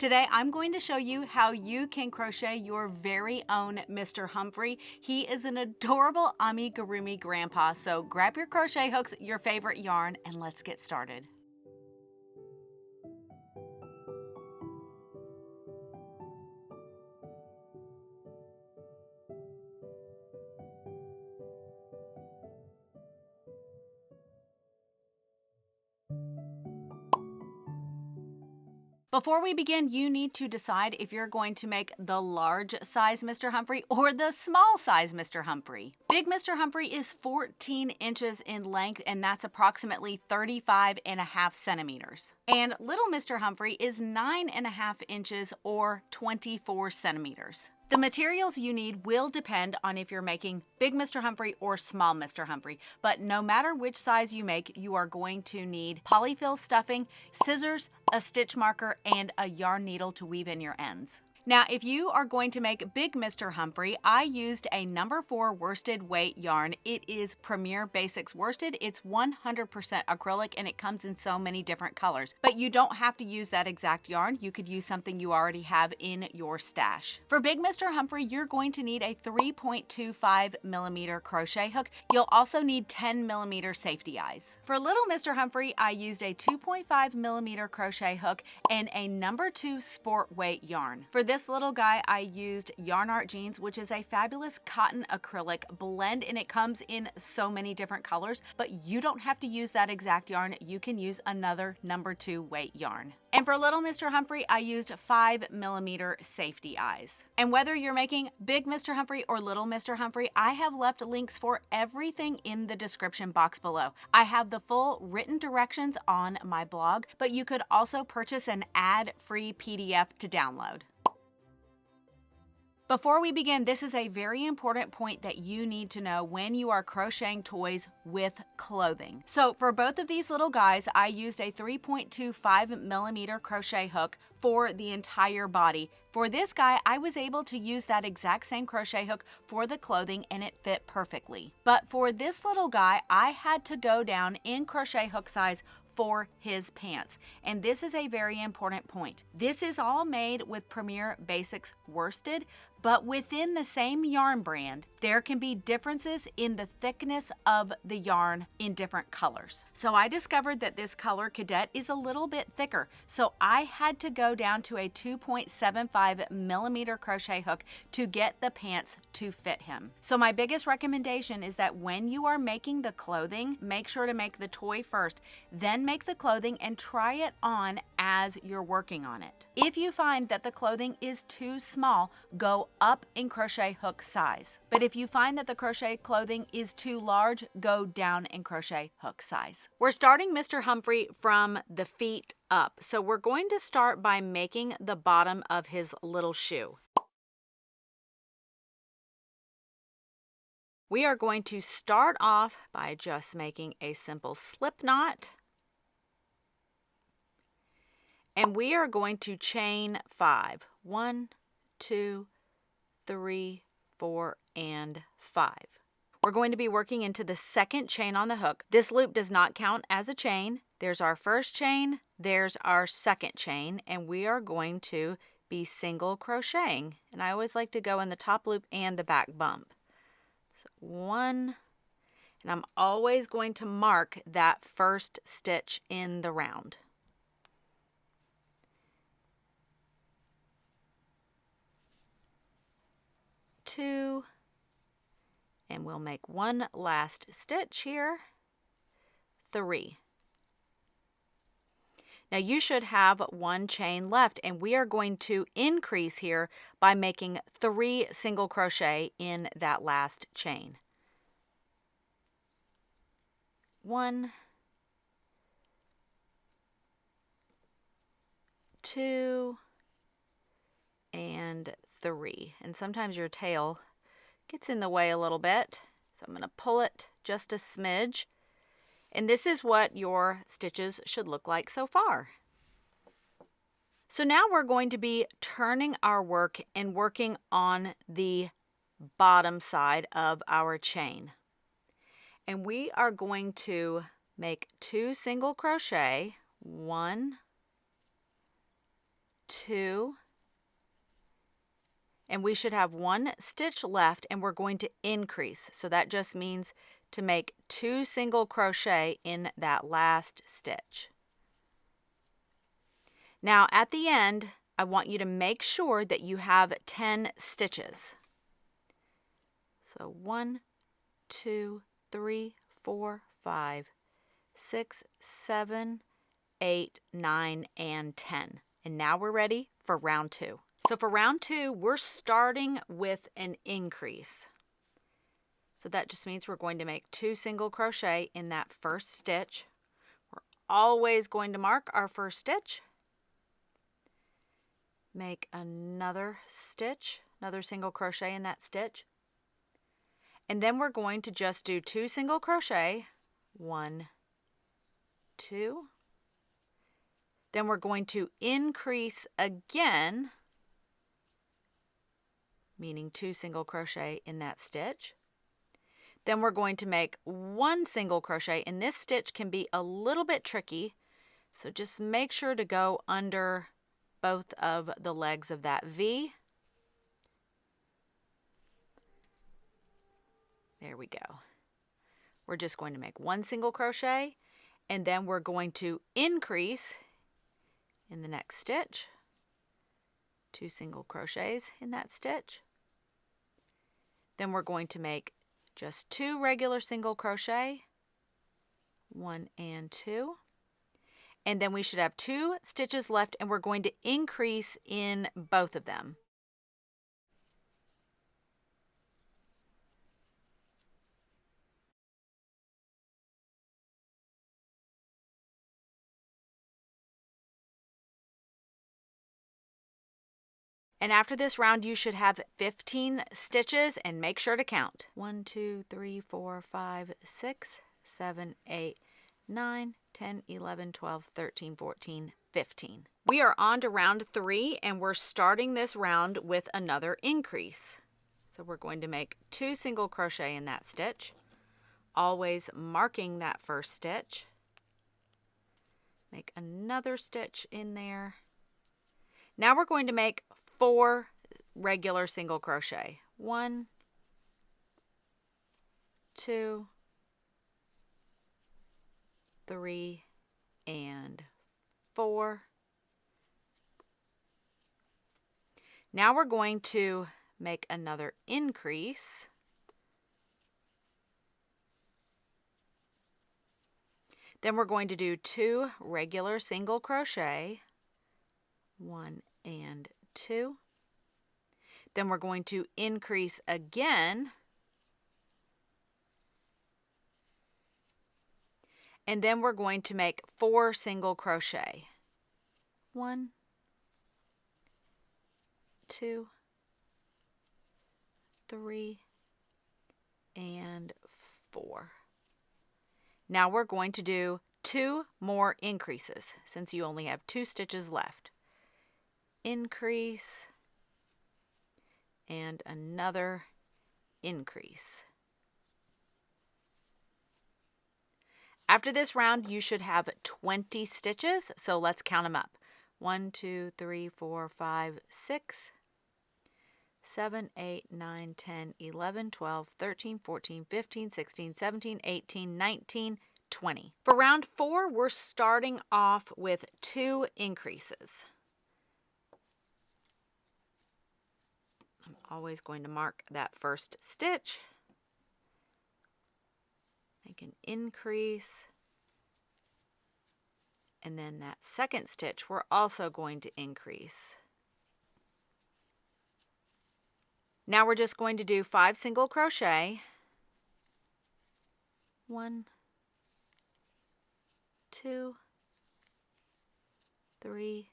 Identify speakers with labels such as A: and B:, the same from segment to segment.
A: Today I'm going to show you how you can crochet your very own Mr. Humphrey. He is an adorable amigurumi grandpa, so grab your crochet hooks, your favorite yarn, and let's get started. Before we begin, you need to decide if you're going to make the large size Mr. Humphrey or the small size Mr. Humphrey. Big Mr. Humphrey is 14 inches in length, and that's approximately 35.5 centimeters. And little Mr. Humphrey is 9.5 inches or 24 centimeters. The materials you need will depend on if you're making Big Mr. Humphrey or Small Mr. Humphrey, but no matter which size you make, you are going to need polyfill stuffing, scissors, a stitch marker, and a yarn needle to weave in your ends. Now, if you are going to make Big Mr. Humphrey, I used a number 4 worsted weight yarn. It is Premier Basics worsted. It's 100% acrylic and it comes in so many different colors. But you don't have to use that exact yarn. You could use something you already have in your stash. For Big Mr. Humphrey, you're going to need a 3.25 millimeter crochet hook. You'll also need 10 millimeter safety eyes. For Little Mr. Humphrey, I used a 2.5 millimeter crochet hook and a number 2 sport weight yarn. For this little guy, I used Yarn Art Jeans, which is a fabulous cotton acrylic blend, and it comes in so many different colors, but you don't have to use that exact yarn. You can use another number 2 weight yarn. And for Little Mr. Humphrey, I used 5 millimeter safety eyes. And whether you're making Big Mr. Humphrey or Little Mr. Humphrey, I have left links for everything in the description box below. I have the full written directions on my blog, but you could also purchase an ad-free PDF to download. Before we begin, this is a very important point that you need to know when you are crocheting toys with clothing. So for both of these little guys, I used a 3.25 millimeter crochet hook for the entire body. For this guy, I was able to use that exact same crochet hook for the clothing and it fit perfectly. But for this little guy, I had to go down in crochet hook size for his pants. And this is a very important point. This is all made with Premier Basics worsted, but within the same yarn brand, there can be differences in the thickness of the yarn in different colors. So I discovered that this color Cadet is a little bit thicker. So I had to go down to a 2.75 millimeter crochet hook to get the pants to fit him. So my biggest recommendation is that when you are making the clothing, make sure to make the toy first, then make the clothing and try it on as you're working on it. If you find that the clothing is too small, go up in crochet hook size. But if you find that the crochet clothing is too large, go down in crochet hook size. We're starting Mr. Humphrey from the feet up. So we're going to start by making the bottom of his little shoe. We are going to start off by just making a simple slip knot. And we are going to chain 5. 1, 2, 3, 4, and 5. We're going to be working into the second chain on the hook. This loop does not count as a chain. There's our first chain, there's our second chain, and we are going to be single crocheting. And I always like to go in the top loop and the back bump. So 1, and I'm always going to mark that first stitch in the round. 2, and we'll make one last stitch here. 3. Now you should have one chain left, and we are going to increase here by making 3 single crochet in that last chain. 1, 2, and 3. And sometimes your tail gets in the way a little bit, so I'm going to pull it just a smidge. And this is what your stitches should look like so far. So now we're going to be turning our work and working on the bottom side of our chain. And we are going to make 2 single crochet, 1, 2, and we should have 1 stitch left, and we're going to increase. So that just means to make 2 single crochet in that last stitch. Now at the end, I want you to make sure that you have 10 stitches. So 1, 2, 3, 4, 5, 6, 7, 8, 9, and 10. And now we're ready for round 2. So for round 2, we're starting with an increase. So that just means we're going to make 2 single crochet in that first stitch. We're always going to mark our first stitch. Make another stitch, another single crochet in that stitch. And then we're going to just do 2 single crochet, 1, 2. Then we're going to increase again, meaning 2 single crochet in that stitch. Then we're going to make 1 single crochet, and this stitch can be a little bit tricky, so just make sure to go under both of the legs of that V. There we go. We're just going to make 1 single crochet, and then we're going to increase in the next stitch, 2 single crochets in that stitch. Then we're going to make just 2 regular single crochet, 1 and 2. And then we should have 2 stitches left, and we're going to increase in both of them. And after this round, you should have 15 stitches, and make sure to count. 1, 2, 3, 4, 5, 6, 7, 8, 9, 10, 11, 12, 13, 14, 15. We are on to round 3, and we're starting this round with another increase. So we're going to make 2 single crochet in that stitch, always marking that first stitch. Make another stitch in there. Now we're going to make 4 regular single crochet. 1, 2, 3, and 4. Now we're going to make another increase. Then we're going to do 2 regular single crochet, 1 and 2. Then we're going to increase again. And then we're going to make 4 single crochet. 1, 2, 3, and 4. Now we're going to do 2 more increases since you only have 2 stitches left. Increase and another increase. After this round, you should have 20 stitches, so let's count them up. 1, 2, 3, 4, 5, 6, 7, 8, 9, 10, 11, 12, 13, 14, 15, 16, 17, 18, 19, 20. For round 4, we're starting off with 2 increases. I'm always going to mark that first stitch. Make an increase. And then that second stitch, we're also going to increase. Now we're just going to do 5 single crochet. 1, 2, 3,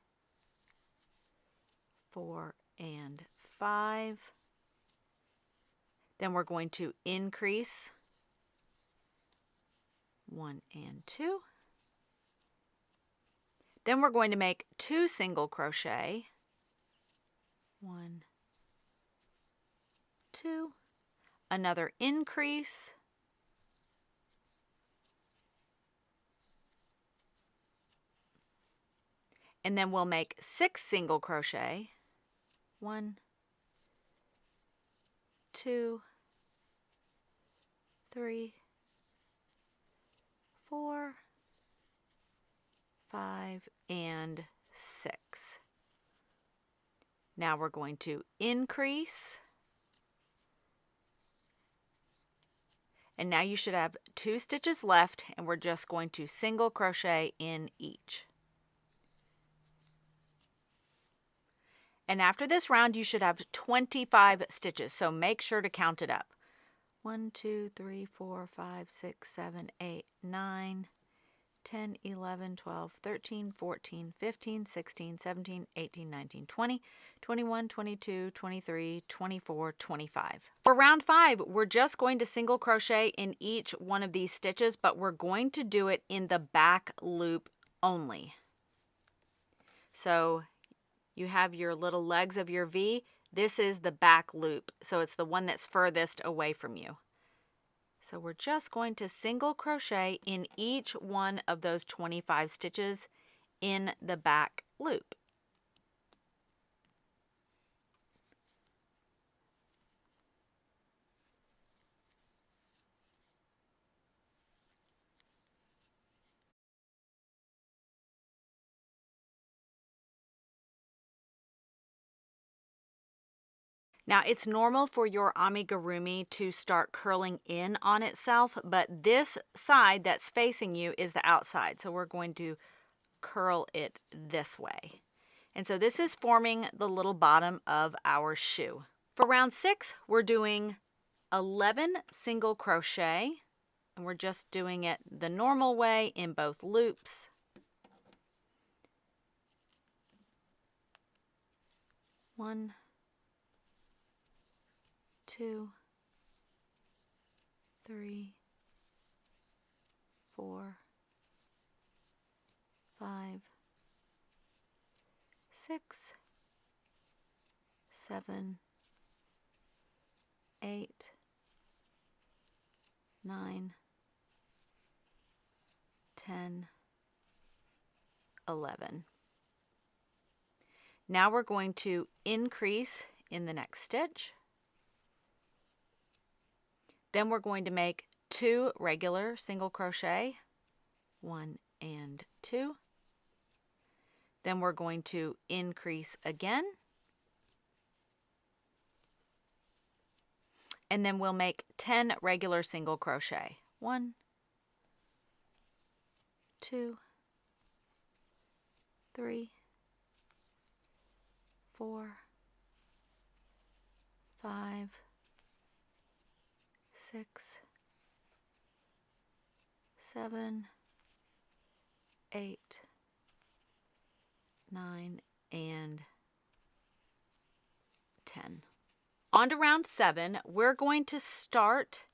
A: 4, and 5. Then we're going to increase 1 and 2. Then we're going to make 2 single crochet. 1, 2. Another increase. And then we'll make 6 single crochet. 1, 2, 3, 4, 5, and 6. Now we're going to increase. And now you should have 2 stitches left, and we're just going to single crochet in each. And after this round, you should have 25 stitches, so make sure to count it up. 1, 2, 3, 4, 5, 6, 7, 8, 9, 10, 11, 12, 13, 14, 15, 16, 17, 18, 19, 20, 21, 22, 23, 24, 25. For round 5, we're just going to single crochet in each one of these stitches, but we're going to do it in the back loop only. So you have your little legs of your V. This is the back loop, so it's the one that's furthest away from you. So we're just going to single crochet in each one of those 25 stitches in the back loop. Now, it's normal for your amigurumi to start curling in on itself, but this side that's facing you is the outside. So we're going to curl it this way. And so this is forming the little bottom of our shoe. For round 6, we're doing 11 single crochet, and we're just doing it the normal way in both loops. One, 2, 3, 4, 5, 6, 7, 8, 9, 10, 11. Now we're going to increase in the next stitch. Then we're going to make 2 regular single crochet, 1 and 2. Then we're going to increase again. And then we'll make 10 regular single crochet. 1, 2, 3, 4, 5, 6, 7, 8, 9, and 10. On to round 7, we're going to start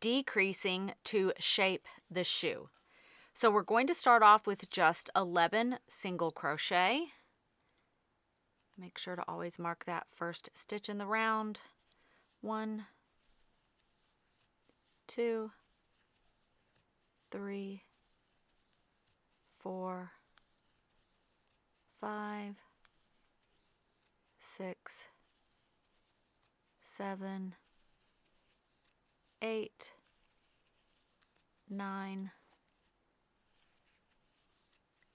A: decreasing to shape the shoe. So we're going to start off with just 11 single crochet. Make sure to always mark that first stitch in the round. 1, 2, 3, 4, 5, 6, 7, 8, 9,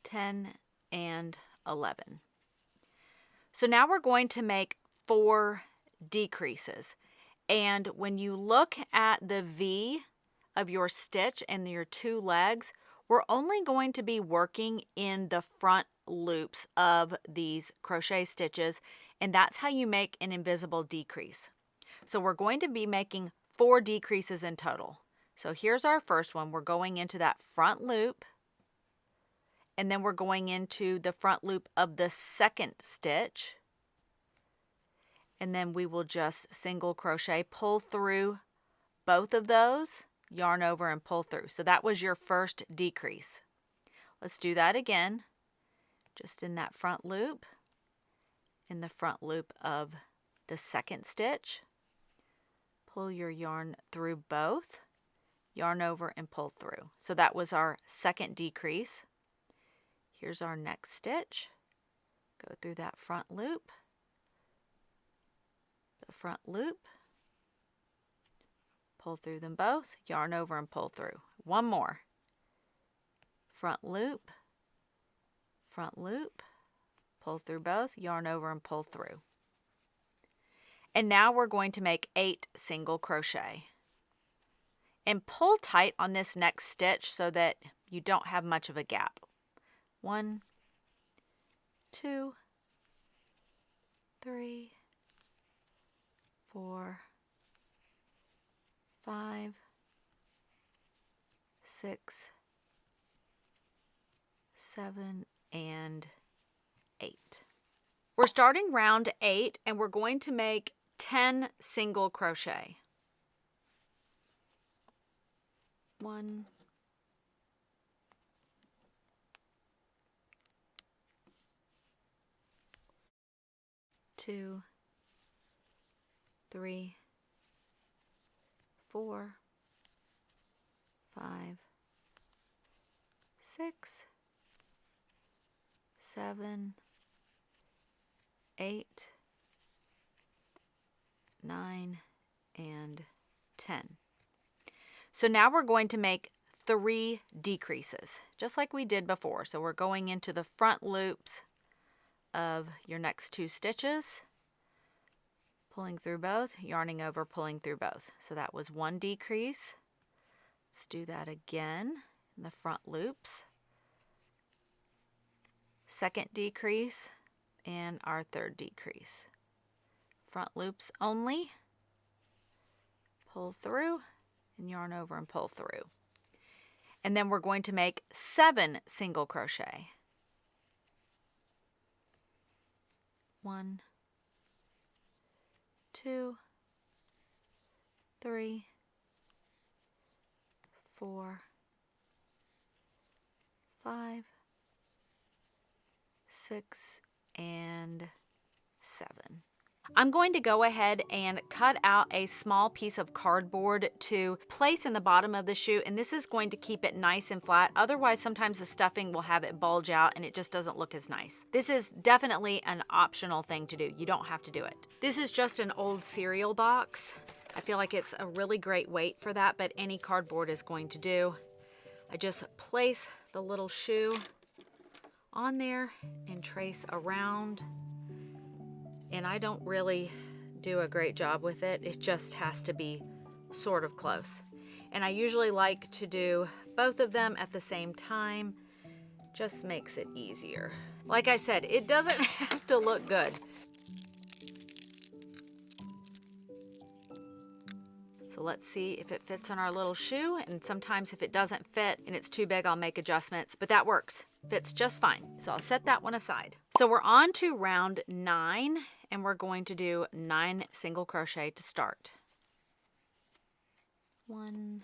A: 10, and 11. So now we're going to make 4 decreases. And when you look at the V of your stitch and your 2 legs, we're only going to be working in the front loops of these crochet stitches, and that's how you make an invisible decrease. So we're going to be making 4 decreases in total. So here's our first one. We're going into that front loop, and then we're going into the front loop of the second stitch. And then we will just single crochet, pull through both of those, yarn over and pull through. So that was your first decrease. Let's do that again, just in that front loop, in the front loop of the second stitch. Pull your yarn through both, yarn over and pull through. So that was our second decrease. Here's our next stitch. Go through that front loop, the front loop, pull through them both, yarn over and pull through. One more. Front loop, pull through both, yarn over and pull through. And now we're going to make 8 single crochet. And pull tight on this next stitch so that you don't have much of a gap. 1, 2, 3, 4, 5, 6, 7, and 8. We're starting round 8 and we're going to make 10 single crochet. 1, 2, 3, 4, 5, 6, 7, 8, 9, and 10. So now we're going to make 3 decreases, just like we did before. So we're going into the front loops of your next 2 stitches, pulling through both, yarning over, pulling through both. So that was 1 decrease. Let's do that again in the front loops. Second decrease and our 3rd decrease. Front loops only, pull through and yarn over and pull through. And then we're going to make 7 single crochet. 1, 2, 3, 4, 5, 6, and 7. I'm going to go ahead and cut out a small piece of cardboard to place in the bottom of the shoe, and this is going to keep it nice and flat. Otherwise, sometimes the stuffing will have it bulge out and it just doesn't look as nice. This is definitely an optional thing to do. You don't have to do it. This is just an old cereal box. I feel like it's a really great weight for that, but any cardboard is going to do. I just place the little shoe on there and trace around. And I don't really do a great job with it. It just has to be sort of close. And I usually like to do both of them at the same time. Just makes it easier. Like I said, it doesn't have to look good. So let's see if it fits on our little shoe. And sometimes if it doesn't fit and it's too big, I'll make adjustments, but that works. Fits just fine. So I'll set that one aside. So we're on to round 9 and we're going to do 9 single crochet to start. 1,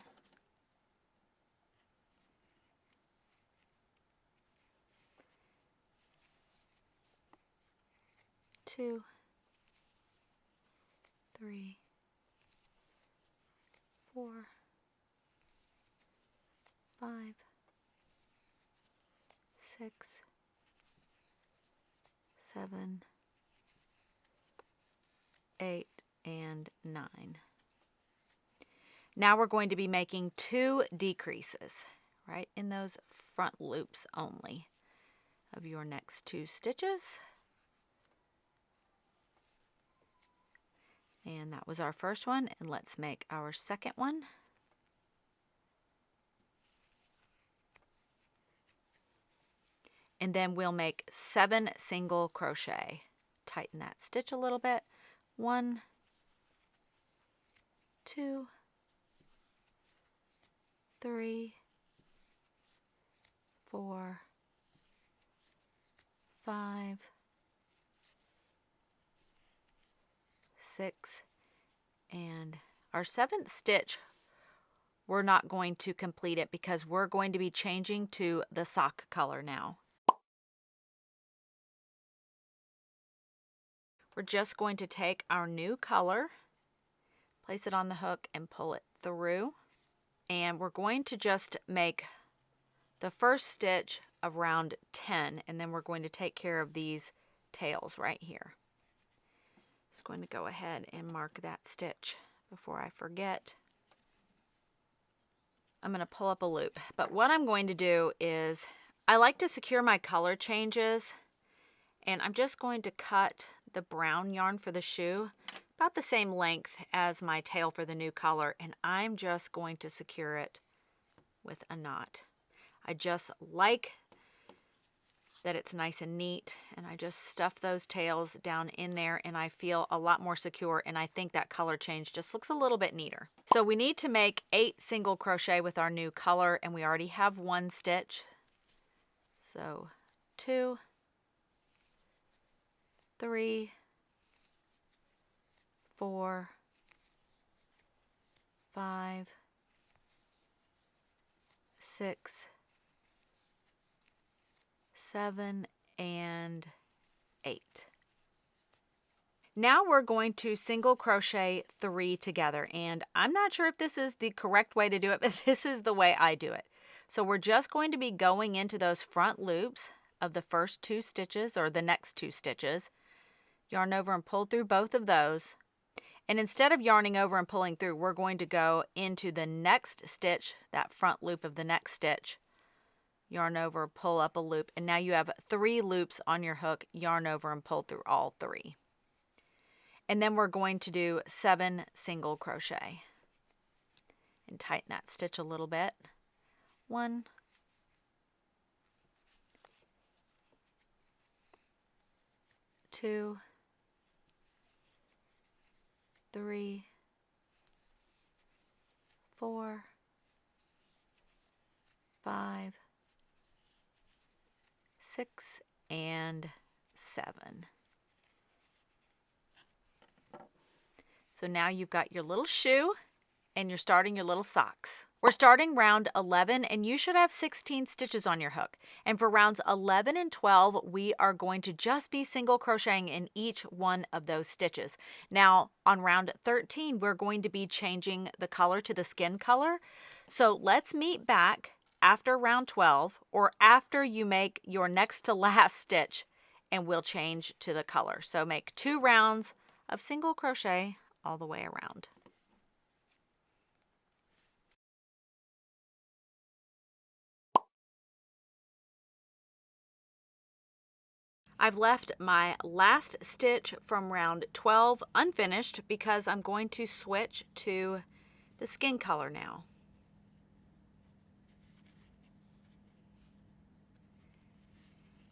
A: 2, 3, 4, 5, 6, 7, 8, and 9. Now we're going to be making 2 decreases, right in those front loops only of your next 2 stitches. And that was our first one, and let's make our second one. And then we'll make 7 single crochet. Tighten that stitch a little bit. 1, 2, 3, 4, 5, 6, and our 7th stitch, we're not going to complete it because we're going to be changing to the sock color now. We're just going to take our new color, place it on the hook and pull it through. And we're going to just make the first stitch of round 10, and then we're going to take care of these tails right here. Just going to go ahead and mark that stitch before I forget. I'm going to pull up a loop, but what I'm going to do is I like to secure my color changes, and I'm just going to cut the brown yarn for the shoe about the same length as my tail for the new color, and I'm just going to secure it with a knot. I just like that it's nice and neat, and I just stuff those tails down in there, and I feel a lot more secure, and I think that color change just looks a little bit neater. So we need to make 8 single crochet with our new color, and we already have 1 stitch. So 2, 3, 4, 5, 6, 7, and 8. Now we're going to single crochet 3 together, and I'm not sure if this is the correct way to do it, but this is the way I do it. So we're just going to be going into those front loops of the first 2 stitches, or the next 2 stitches, yarn over and pull through both of those, and instead of yarning over and pulling through, we're going to go into the next stitch, that front loop of the next stitch, yarn over, pull up a loop, and now you have 3 loops on your hook, yarn over and pull through all 3. And then we're going to do 7 single crochet and tighten that stitch a little bit. 1, 2, 3, 4, 5, 6, and 7. So now you've got your little shoe and you're starting your little socks. We're starting round 11, and you should have 16 stitches on your hook. And for rounds 11 and 12, we are going to just be single crocheting in each one of those stitches. Now on round 13, we're going to be changing the color to the skin color. So let's meet back after round 12, or after you make your next to last stitch, and we'll change to the color. So make 2 rounds of single crochet all the way around. I've left my last stitch from round 12 unfinished because I'm going to switch to the skin color now.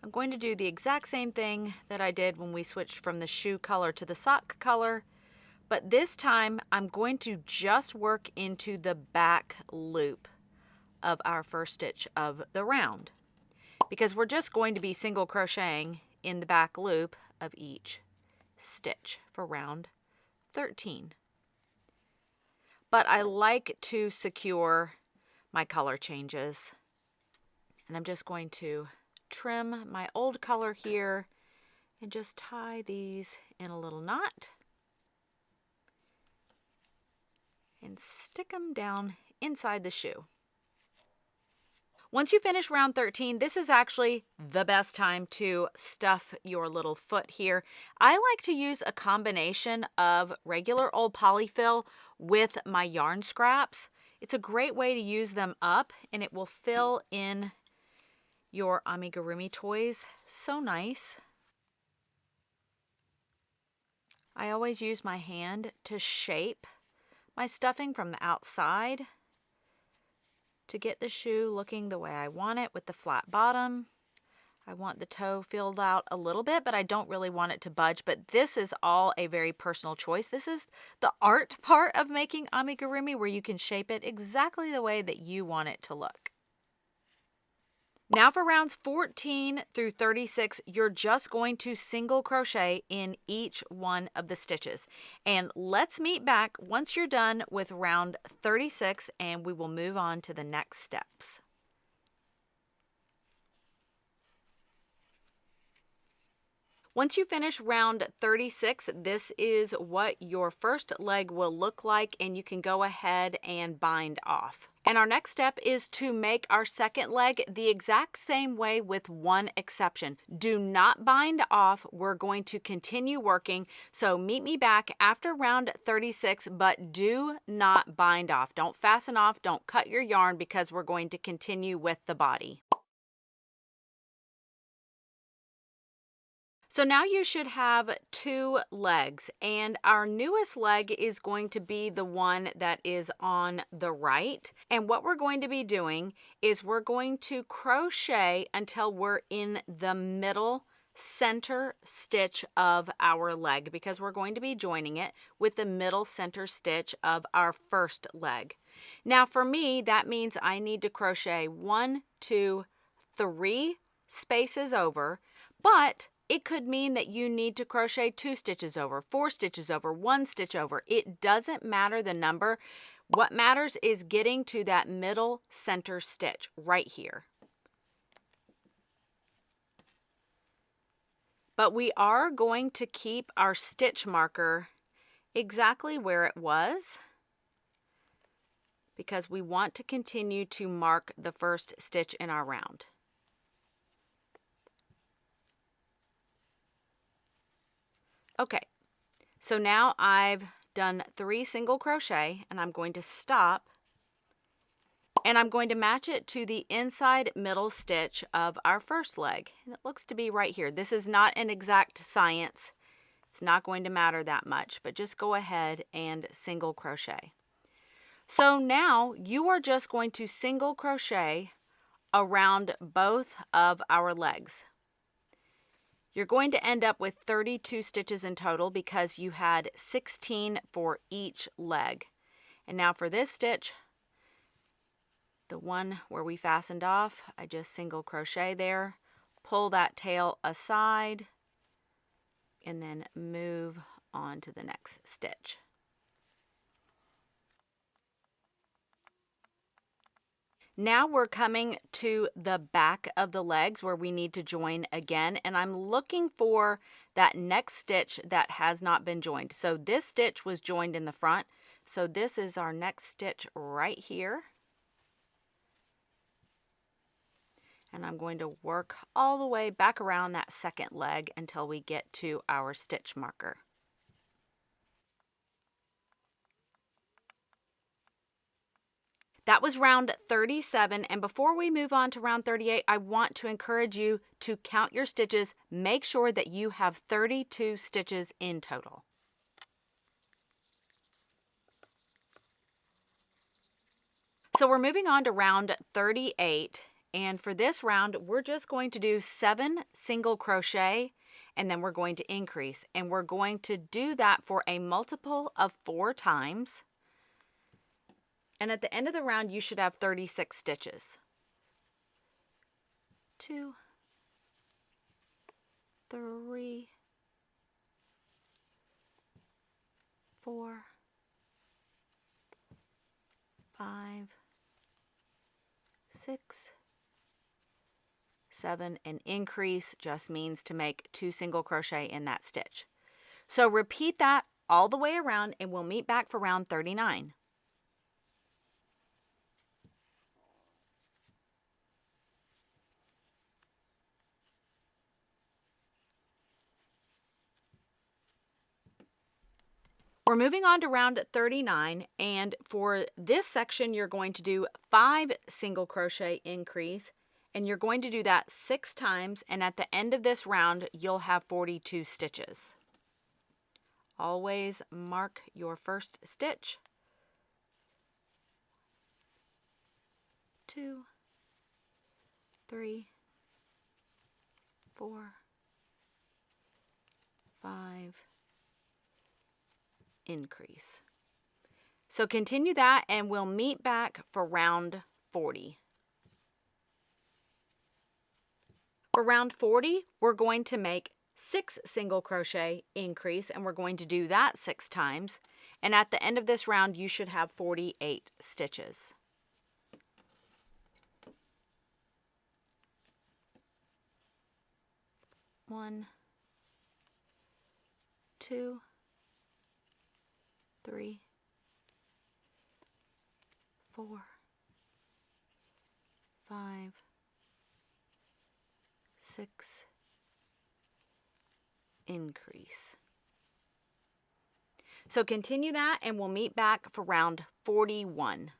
A: I'm going to do the exact same thing that I did when we switched from the shoe color to the sock color, but this time I'm going to just work into the back loop of our first stitch of the round, because we're just going to be single crocheting in the back loop of each stitch for round 13. But I like to secure my color changes, and I'm just going to trim my old color here and just tie these in a little knot and stick them down inside the shoe. Once you finish round 13, this is actually the best time to stuff your little foot here. I like to use a combination of regular old polyfill with my yarn scraps. It's a great way to use them up, and it will fill in your amigurumi toys so nice. I always use my hand to shape my stuffing from the outside to get the shoe looking the way I want it with the flat bottom. I want the toe filled out a little bit, but I don't really want it to budge. But this is all a very personal choice. This is the art part of making amigurumi, where you can shape it exactly the way that you want it to look. Now for rounds 14 through 36, you're just going to single crochet in each one of the stitches. And let's meet back once you're done with round 36, and we will move on to the next steps. Once you finish round 36, this is what your first leg will look like, and you can go ahead and bind off. And our next step is to make our second leg the exact same way with one exception. Do not bind off. We're going to continue working. So meet me back after round 36, but do not bind off. Don't fasten off. Don't cut your yarn because we're going to continue with the body. So now you should have 2 legs, and our newest leg is going to be the one that is on the right. And what we're going to be doing is we're going to crochet until we're in the middle center stitch of our leg, because we're going to be joining it with the middle center stitch of our first leg. Now for me, that means I need to crochet 1, 2, 3 spaces over, but it could mean that you need to crochet 2 stitches over, 4 stitches over, 1 stitch over. It doesn't matter the number. What matters is getting to that middle center stitch right here. But we are going to keep our stitch marker exactly where it was, because we want to continue to mark the first stitch in our round. Okay, so now I've done 3 single crochet, and I'm going to stop, and I'm going to match it to the inside middle stitch of our first leg. And it looks to be right here. This is not an exact science. It's not going to matter that much, but just go ahead and single crochet. So now you are just going to single crochet around both of our legs. You're going to end up with 32 stitches in total because you had 16 for each leg. And now for this stitch, the one where we fastened off, I just single crochet there, pull that tail aside, and then move on to the next stitch. Now we're coming to the back of the legs where we need to join again, and I'm looking for that next stitch that has not been joined. So this stitch was joined in the front, so this is our next stitch right here. And I'm going to work all the way back around that second leg until we get to our stitch marker. That was round 37, and before we move on to round 38, I want to encourage you to count your stitches. Make sure that you have 32 stitches in total. So we're moving on to round 38, and for this round, we're just going to do 7 single crochet, and then we're going to increase, and we're going to do that for a multiple of 4 times. And at the end of the round, you should have 36 stitches. 2, 3, 4, 5, 6, 7, and increase just means to make 2 single crochet in that stitch. So repeat that all the way around, and we'll meet back for round 39. We're moving on to round 39, and for this section, you're going to do 5 single crochet increase, and you're going to do that 6 times, and at the end of this round, you'll have 42 stitches. Always mark your first stitch. 2, 3, 4, 5, increase. So continue that, and we'll meet back for round 40. For round 40, we're going to make 6 single crochet increase, and we're going to do that 6 times. And at the end of this round, you should have 48 stitches. One, 2, 3, 4, 5, 6, increase. So continue that and we'll meet back for round 41.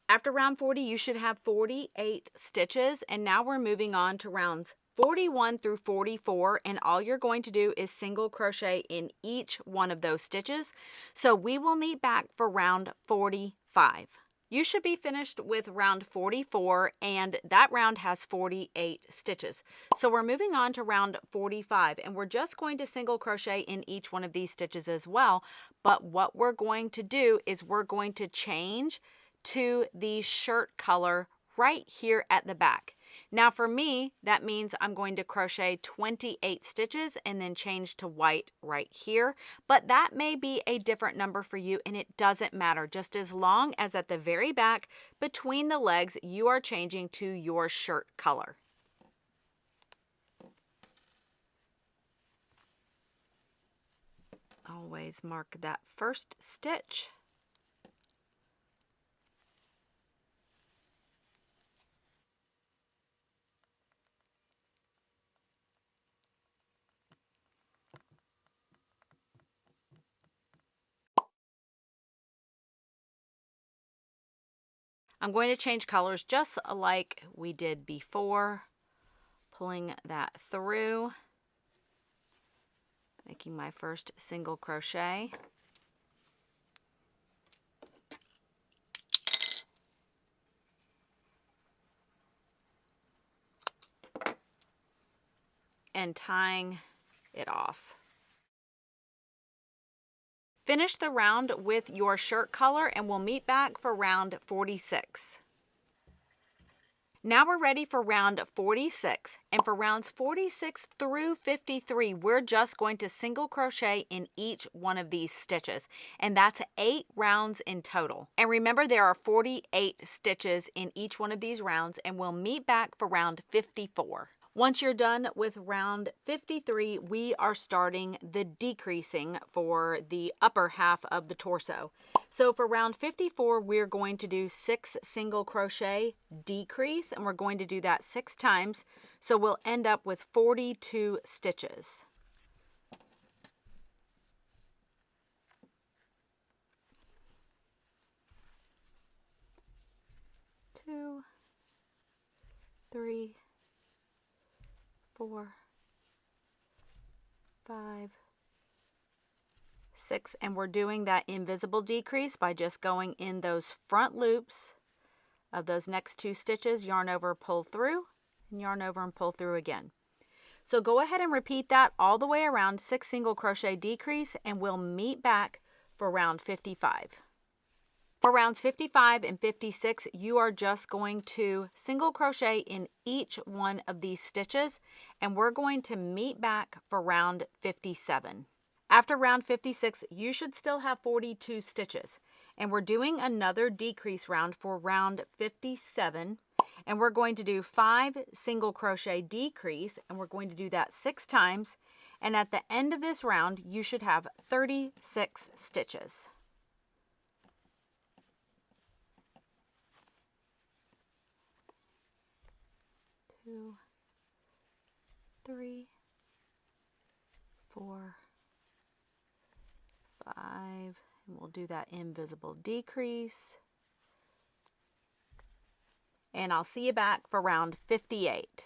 A: After round 40, you should have 48 stitches, and now we're moving on to rounds 41 through 44, and all you're going to do is single crochet in each one of those stitches. So we will meet back for round 45. You should be finished with round 44, and that round has 48 stitches. So we're moving on to round 45, and we're just going to single crochet in each one of these stitches as well. But what we're going to do is we're going to change to the shirt color right here at the back. Now for me, that means I'm going to crochet 28 stitches and then change to white right here, but that may be a different number for you, and it doesn't matter, just as long as at the very back between the legs you are changing to your shirt color. Always mark that first stitch. I'm going to change colors just like we did before, pulling that through, making my first single crochet. And tying it off. Finish the round with your shirt color and we'll meet back for round 46. Now we're ready for round 46, and for rounds 46 through 53, we're just going to single crochet in each one of these stitches, and that's 8 rounds in total. And remember, there are 48 stitches in each one of these rounds, and we'll meet back for round 54. Once you're done with round 53, we are starting the decreasing for the upper half of the torso. So for round 54, we're going to do 6 single crochet decrease, and we're going to do that 6 times. So we'll end up with 42 stitches. Two, 3, 4, 5, 6, and we're doing that invisible decrease by just going in those front loops of those next 2 stitches, yarn over, pull through, and yarn over and pull through again. So go ahead and repeat that all the way around, 6 single crochet decrease, and we'll meet back for round 55. For rounds 55 and 56, you are just going to single crochet in each one of these stitches, and we're going to meet back for round 57. After round 56, you should still have 42 stitches, and we're doing another decrease round for round 57, and we're going to do 5 single crochet decrease, and we're going to do that 6 times, and at the end of this round, you should have 36 stitches. 2, 3, 4, 5, and we'll do that invisible decrease. And I'll see you back for round 58.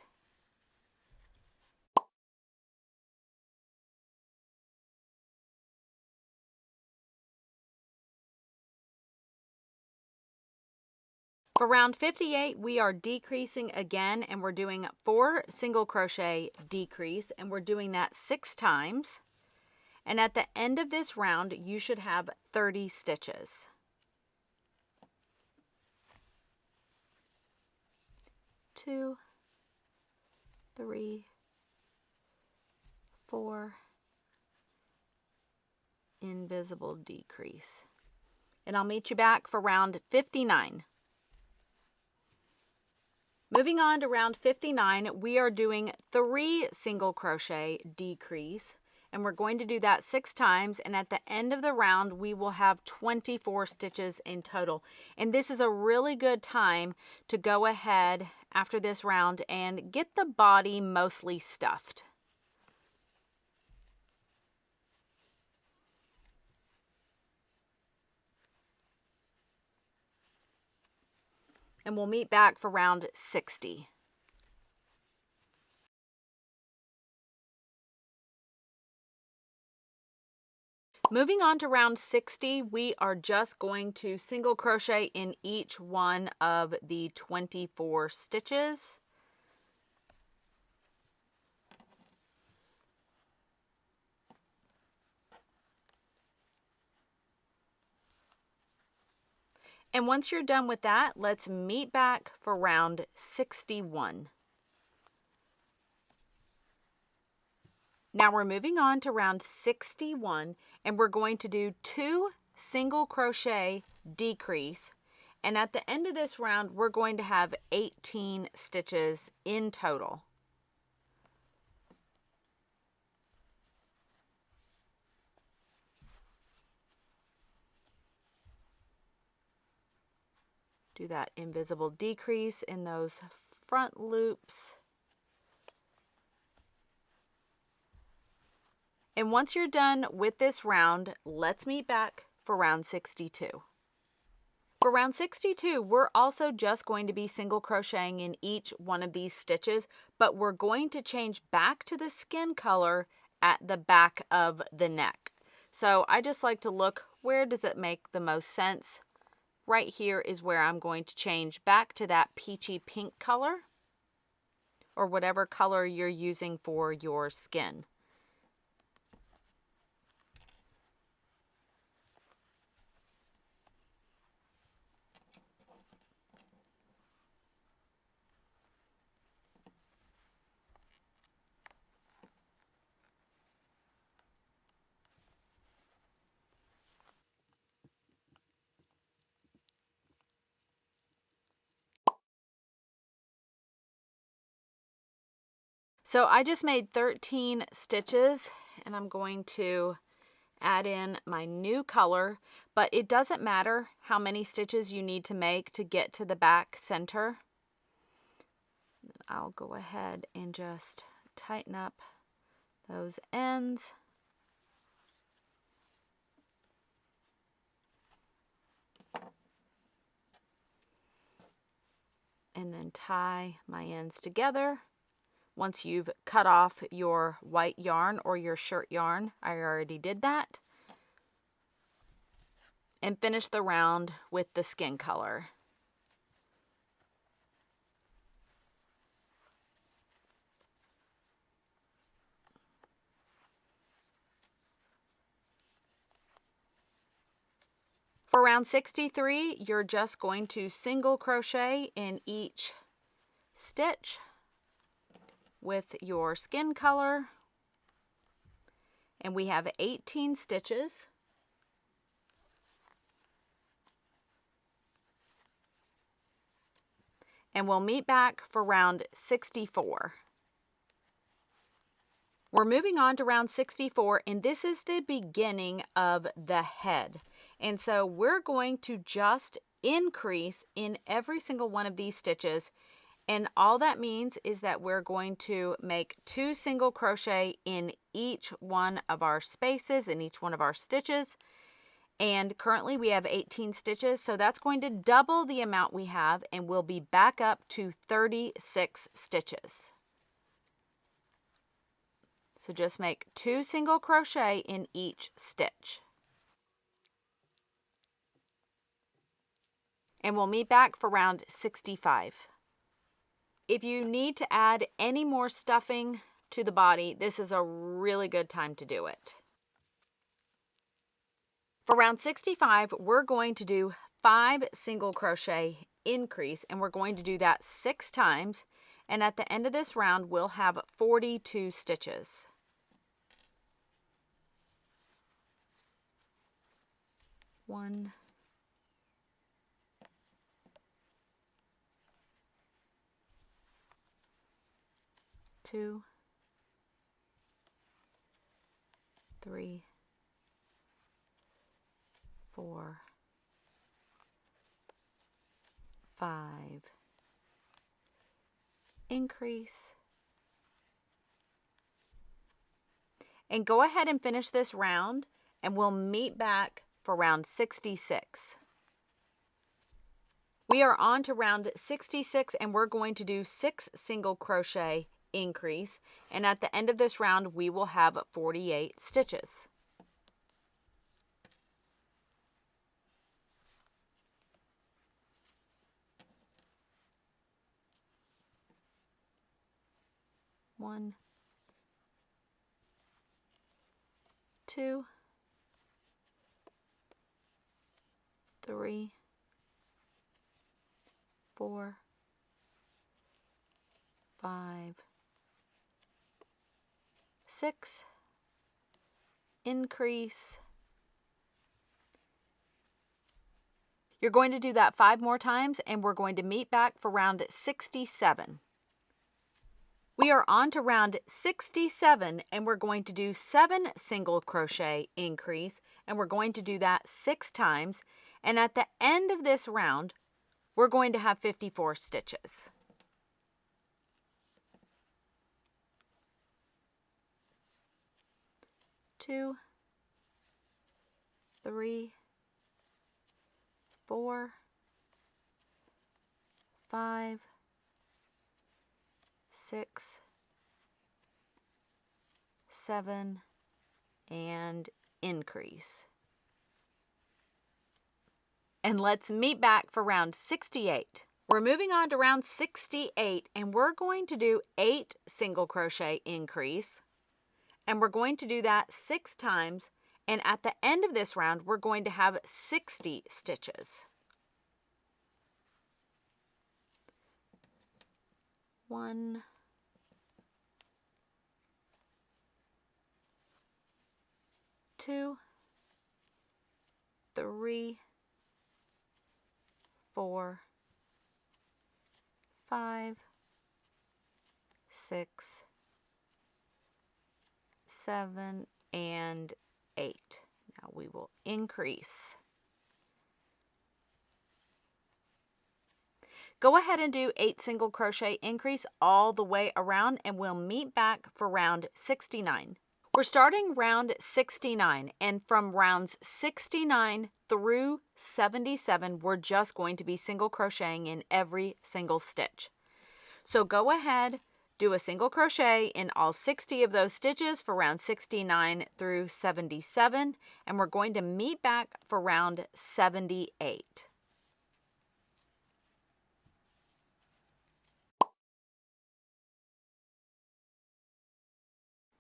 A: For round 58, we are decreasing again, and we're doing 4 single crochet decrease, and we're doing that 6 times. And at the end of this round, you should have 30 stitches. 2, 3, 4, invisible decrease. And I'll meet you back for round 59. Moving on to round 59, we are doing 3 single crochet decrease, and we're going to do that 6 times, and at the end of the round we will have 24 stitches in total. And this is a really good time to go ahead after this round and get the body mostly stuffed. And we'll meet back for round 60. Moving on to round 60, we are just going to single crochet in each one of the 24 stitches. And once you're done with that, let's meet back for round 61. Now we're moving on to round 61, and we're going to do 2 single crochet decrease. And at the end of this round, we're going to have 18 stitches in total. Do that invisible decrease in those front loops. And once you're done with this round, let's meet back for round 62. For round 62, we're also just going to be single crocheting in each one of these stitches, but we're going to change back to the skin color at the back of the neck. So I just like to look, where does it make the most sense? Right here is where I'm going to change back to that peachy pink color, or whatever color you're using for your skin. So I just made 13 stitches, and I'm going to add in my new color, but it doesn't matter how many stitches you need to make to get to the back center. I'll go ahead and just tighten up those ends. And then tie my ends together. Once you've cut off your white yarn or your shirt yarn, I already did that. And finish the round with the skin color. For round 63, you're just going to single crochet in each stitch with your skin color, and we have 18 stitches. And we'll meet back for round 64. We're moving on to round 64, and this is the beginning of the head. And so we're going to just increase in every single one of these stitches. And all that means is that we're going to make 2 single crochet in each one of our spaces, in each one of our stitches. And currently we have 18 stitches, so that's going to double the amount we have, and we'll be back up to 36 stitches. So just make 2 single crochet in each stitch. And we'll meet back for round 65. If you need to add any more stuffing to the body, this is a really good time to do it. For round 65, we're going to do 5 single crochet increase, and we're going to do that 6 times. And at the end of this round, we'll have 42 stitches. One, 2, 3, 4, 5, increase, and go ahead and finish this round, and we'll meet back for round 66. We are on to round 66, and we're going to do 6 single crochet, increase, and at the end of this round we will have 48 stitches. One, 2, 3, 4, 5, 6, increase. You're going to do that 5 more times, and we're going to meet back for round 67. We are on to round 67, and we're going to do 7 single crochet, increase, and we're going to do that 6 times, and at the end of this round we're going to have 54 stitches. Two, 3, 4, 5, 6, 7, and increase. And let's meet back for round 68. We're moving on to round 68, and we're going to do 8 single crochet, increase, and we're going to do that 6 times, and at the end of this round we're going to have 60 stitches. One, 2, 3, 4, 5, 6, 7, and 8. Now we will increase. Go ahead and do 8 single crochet, increase all the way around, and we'll meet back for round 69. We're starting round 69, and from rounds 69 through 77, we're just going to be single crocheting in every single stitch. So go ahead, do a single crochet in all 60 of those stitches for round 69 through 77, and we're going to meet back for round 78.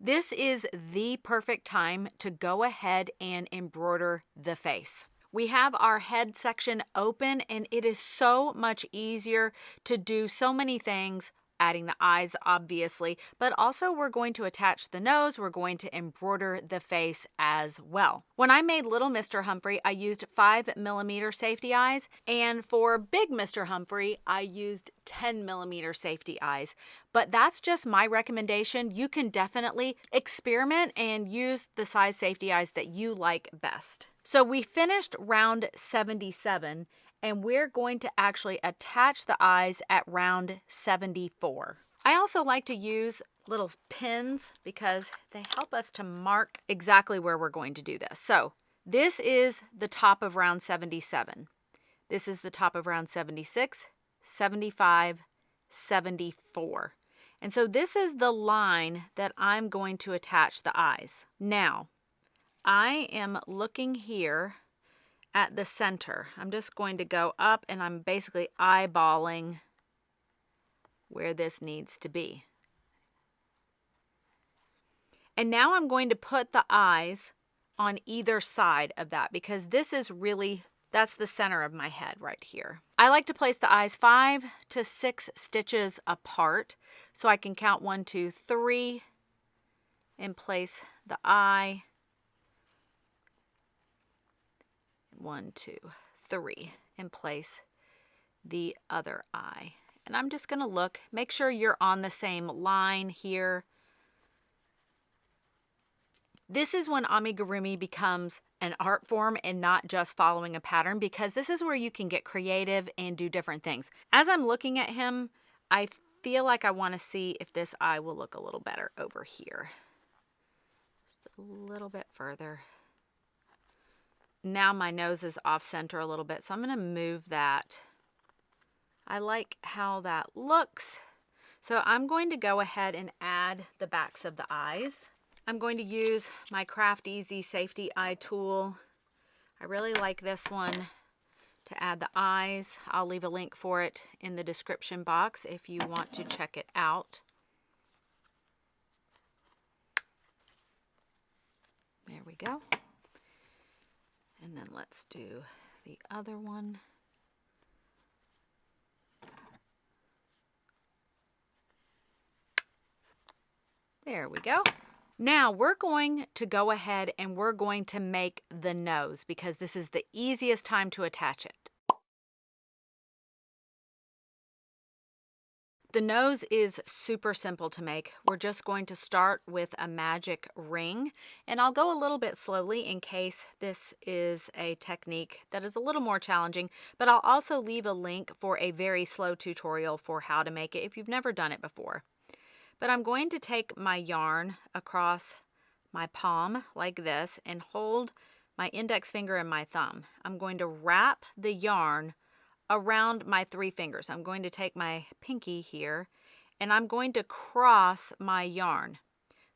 A: This is the perfect time to go ahead and embroider the face. We have our head section open, and it is so much easier to do so many things, adding the eyes obviously, but also we're going to attach the nose, we're going to embroider the face as well. When I made little Mr. Humphrey, I used 5mm safety eyes, and for big Mr. Humphrey, I used 10mm safety eyes. But that's just my recommendation. You can definitely experiment and use the size safety eyes that you like best. So we finished round 77, and we're going to actually attach the eyes at round 74. I also like to use little pins because they help us to mark exactly where we're going to do this. So this is the top of round 77. This is the top of round 76, 75, 74. And so this is the line that I'm going to attach the eyes. Now, I am looking here at the center. I'm just going to go up, and I'm basically eyeballing where this needs to be. And now I'm going to put the eyes on either side of that, because this is really, that's the center of my head right here. I like to place the eyes 5 to 6 stitches apart so I can count 1, 2, 3 and place the eye. 1, 2, 3 and place the other eye. And I'm just going to look, make sure you're on the same line here. This is when amigurumi becomes an art form and not just following a pattern, because this is where you can get creative and do different things. As I'm looking at him, I feel like I want to see if this eye will look a little better over here. Just a little bit further. Now my nose is off center a little bit, so I'm going to move that. I like how that looks. So I'm going to go ahead and add the backs of the eyes. I'm going to use my Craft Easy Safety Eye tool. I really like this one to add the eyes. I'll leave a link for it in the description box if you want to check it out. There we go. And then let's do the other one. There we go. Now we're going to go ahead and we're going to make the nose, because this is the easiest time to attach it. The nose is super simple to make. We're just going to start with a magic ring, and I'll go a little bit slowly in case this is a technique that is a little more challenging, but I'll also leave a link for a very slow tutorial for how to make it if you've never done it before. But I'm going to take my yarn across my palm like this and hold my index finger and my thumb. I'm going to wrap the yarn around my 3 fingers. I'm going to take my pinky here and I'm going to cross my yarn.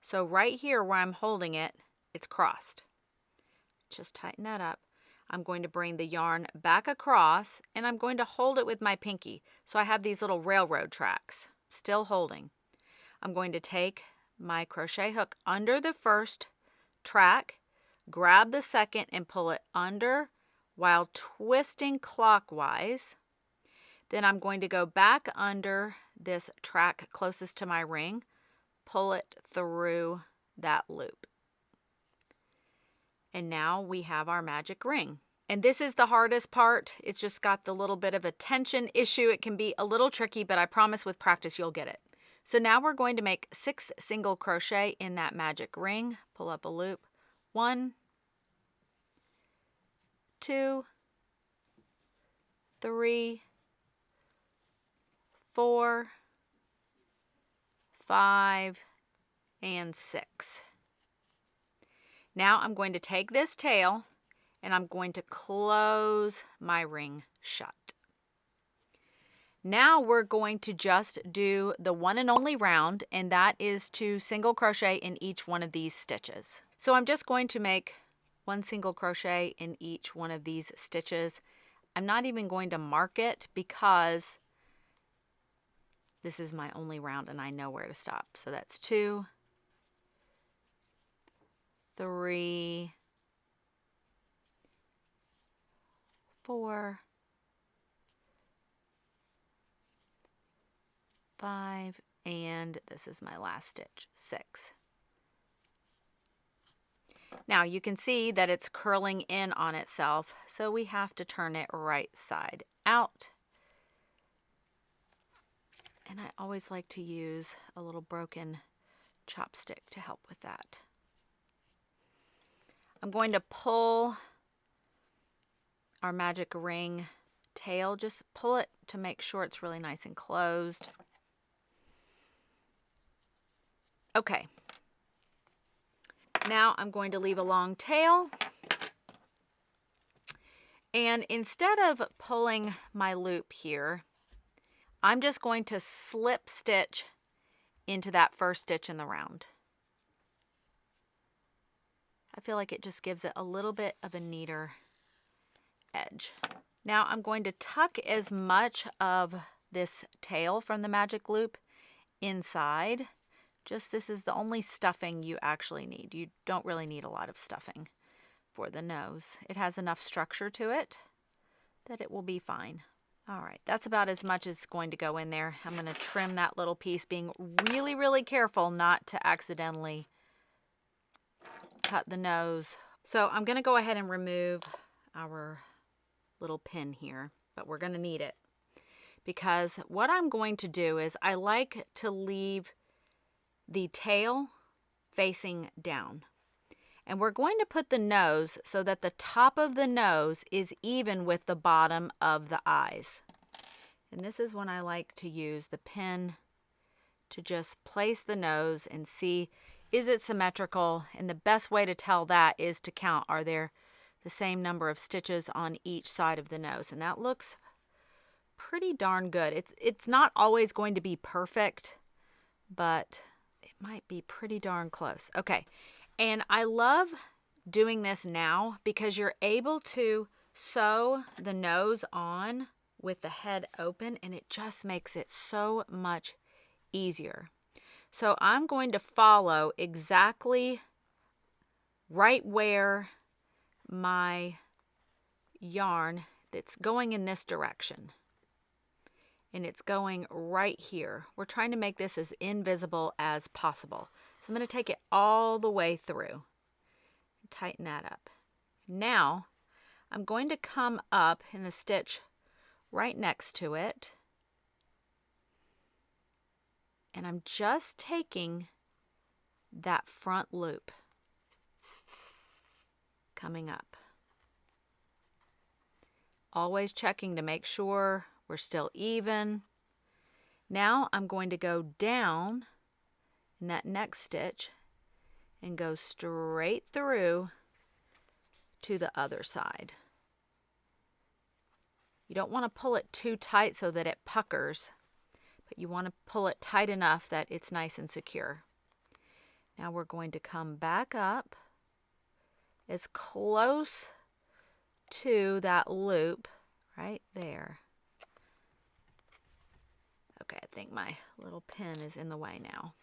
A: So right here where I'm holding it, it's crossed. Just tighten that up. I'm going to bring the yarn back across and I'm going to hold it with my pinky. So I have these little railroad tracks, still holding. I'm going to take my crochet hook under the first track, grab the second and pull it under while twisting clockwise. Then I'm going to go back under this track closest to my ring, pull it through that loop. And now we have our magic ring. And this is the hardest part. It's just got the little bit of a tension issue. It can be a little tricky, but I promise with practice you'll get it. So now we're going to make 6 single crochet in that magic ring. Pull up a loop. 1, 2, 3, 4, 5, and 6. Now I'm going to take this tail and I'm going to close my ring shut. Now we're going to just do the one and only round, and that is to single crochet in each one of these stitches. So I'm just going to make 1 single crochet in each one of these stitches. I'm not even going to mark it because this is my only round and I know where to stop. So that's 2, 3, 4, 5, and this is my last stitch, 6. Now you can see that it's curling in on itself, so we have to turn it right side out. And I always like to use a little broken chopstick to help with that. I'm going to pull our magic ring tail, just pull it to make sure it's really nice and closed. Okay, now I'm going to leave a long tail, and instead of pulling my loop here, I'm just going to slip stitch into that first stitch in the round. I feel like it just gives it a little bit of a neater edge. Now I'm going to tuck as much of this tail from the magic loop inside. Just this is the only stuffing you actually need. You don't really need a lot of stuffing for the nose. It has enough structure to it that it will be fine. All right, that's about as much as going to go in there. I'm going to trim that little piece, being really, really careful not to accidentally cut the nose. So I'm going to go ahead and remove our little pin here, but we're going to need it because what I'm going to do is I like to leave the tail facing down. And we're going to put the nose so that the top of the nose is even with the bottom of the eyes. And this is when I like to use the pin to just place the nose and see, is it symmetrical? And the best way to tell that is to count, are there the same number of stitches on each side of the nose? And that looks pretty darn good. It's not always going to be perfect, but it might be pretty darn close. Okay, and I love doing this now because you're able to sew the nose on with the head open, and it just makes it so much easier. So I'm going to follow exactly right where my yarn that's going in this direction. And it's going right here. We're trying to make this as invisible as possible. So I'm going to take it all the way through. Tighten that up. Now I'm going to come up in the stitch right next to it. And I'm just taking that front loop coming up. Always checking to make sure we're still even. Now I'm going to go down in that next stitch and go straight through to the other side. You don't want to pull it too tight so that it puckers, but you want to pull it tight enough that it's nice and secure. Now we're going to come back up as close to that loop right there. Okay, I think my little pin is in the way now.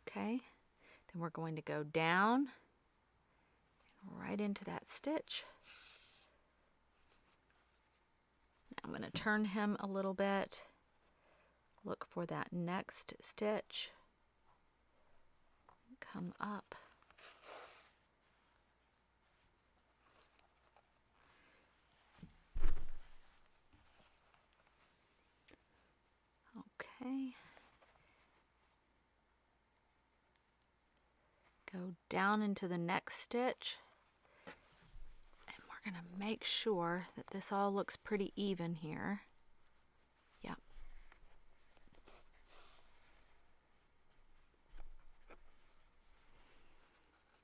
A: Okay, then we're going to go down right into that stitch. Now I'm going to turn him a little bit. Look for that next stitch. Come up. Okay. Go down into the next stitch. And we're going to make sure that this all looks pretty even here. Yep.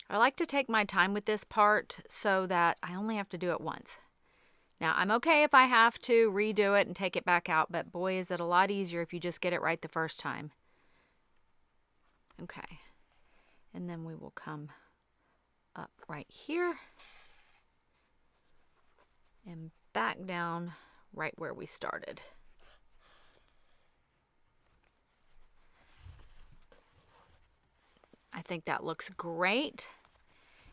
A: I like to take my time with this part so that I only have to do it once. Now, I'm okay if I have to redo it and take it back out, but boy, is it a lot easier if you just get it right the first time. Okay. And then we will come up right here and back down right where we started. I think that looks great.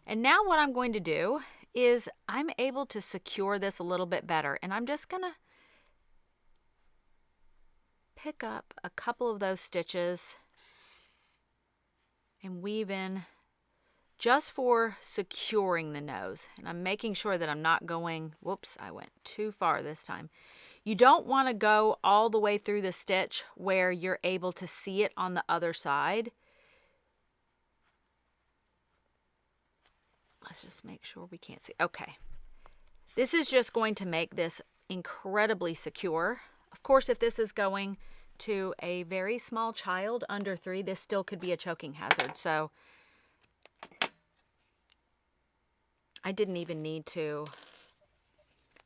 A: And now what I'm going to do is I'm able to secure this a little bit better, and I'm just gonna pick up a couple of those stitches and weave in just for securing the nose. And I'm making sure that I'm not going, whoops, I went too far this time. You don't want to go all the way through the stitch where you're able to see it on the other side. Let's just make sure we can't see. Okay. This is just going to make this incredibly secure. Of course, if this is going to a very small child under 3, this still could be a choking hazard. So I didn't even need to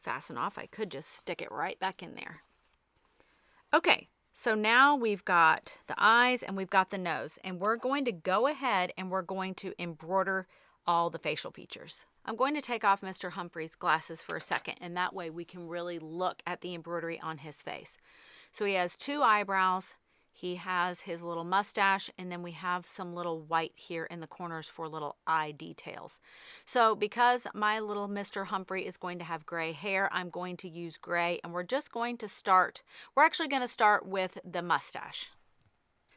A: fasten off. I could just stick it right back in there. Okay, so now we've got the eyes and we've got the nose, and we're going to go ahead and we're going to embroider all the facial features. I'm going to take off Mr. Humphrey's glasses for a second, and that way we can really look at the embroidery on his face. So he has 2 eyebrows, he has his little mustache, and then we have some little white here in the corners for little eye details. So because my little Mr. Humphrey is going to have gray hair, I'm going to use gray, and we're just going to start, we're actually going to start with the mustache.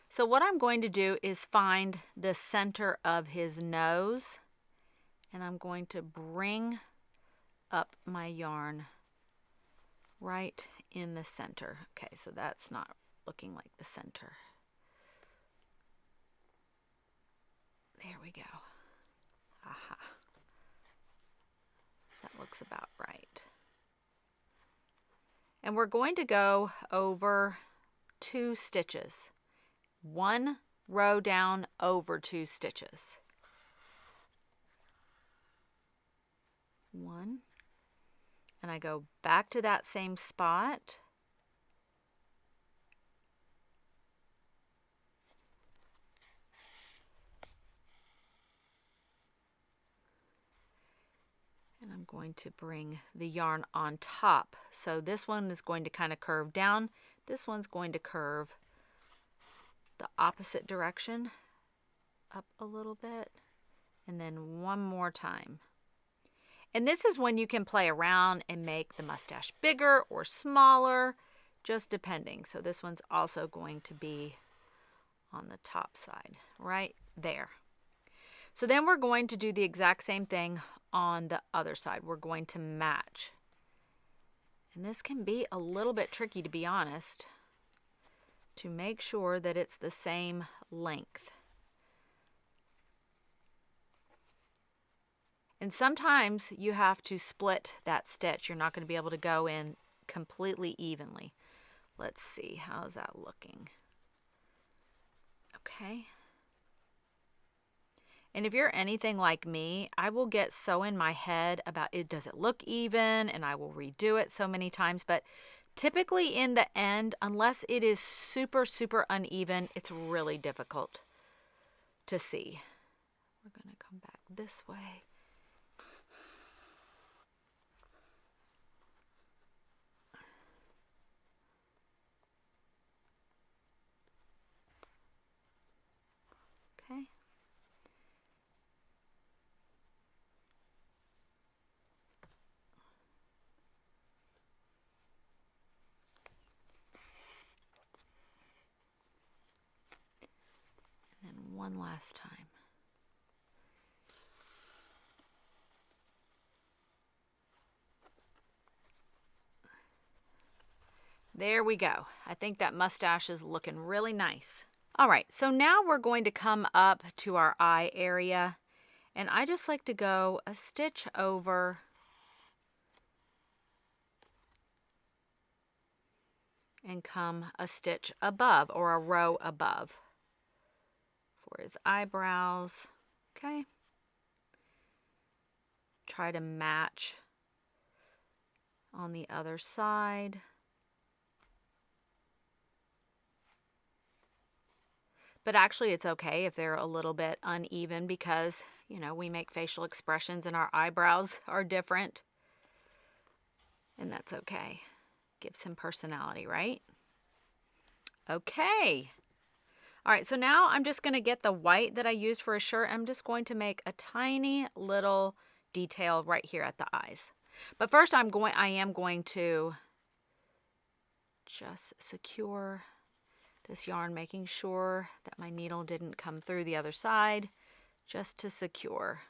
A: So what I'm going to do is find the center of his nose, and I'm going to bring up my yarn right in the center. Okay, so that's not looking like the center. There we go. Aha. That looks about right. And we're going to go over 2 stitches. 1 row down over 2 stitches. 1. And I go back to that same spot. And I'm going to bring the yarn on top. So this one is going to kind of curve down. This one's going to curve the opposite direction, up a little bit, and then one more time. And this is when you can play around and make the mustache bigger or smaller, just depending. So this one's also going to be on the top side, right there. So then we're going to do the exact same thing on the other side. We're going to match. And this can be a little bit tricky, to be honest, to make sure that it's the same length. And sometimes you have to split that stitch. You're not going to be able to go in completely evenly. Let's see, how's that looking? Okay. And if you're anything like me, I will get so in my head about it, does it look even? And I will redo it so many times. But typically in the end, unless it is super, super uneven, it's really difficult to see. We're going to come back this way. Okay. And then one last time. There we go. I think that mustache is looking really nice. All right, so now we're going to come up to our eye area, and I just like to go a stitch over and come a stitch above, or a row above for his eyebrows. Okay. Try to match on the other side. But actually it's okay if they're a little bit uneven because, you know, we make facial expressions and our eyebrows are different. And that's okay. Gives him personality, right? Okay. All right, so now I'm just going to get the white that I used for a shirt. I'm just going to make a tiny little detail right here at the eyes. But first I am going to just secure this yarn, making sure that my needle didn't come through the other side, just to secure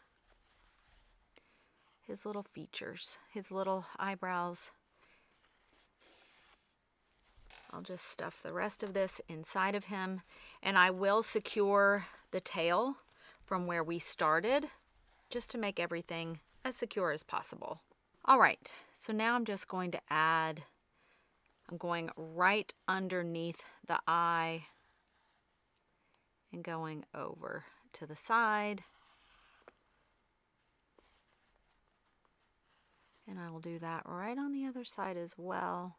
A: his little features, his little eyebrows. I'll just stuff the rest of this inside of him, and I will secure the tail from where we started, just to make everything as secure as possible. All right, so now I'm just going to add, I'm going right underneath the eye and going over to the side. And I will do that right on the other side as well.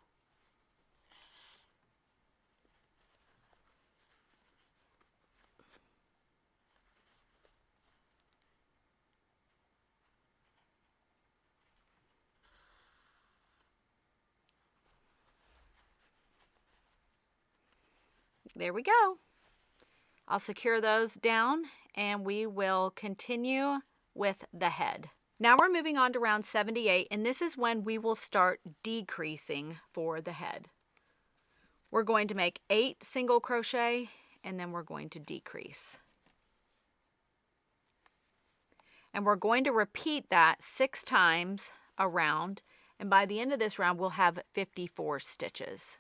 A: There we go. I'll secure those down and we will continue with the head. Now we're moving on to round 78, and this is when we will start decreasing for the head. We're going to make 8 single crochet and then we're going to decrease. And we're going to repeat that 6 times around, And by the end of this round, we'll have 54 stitches.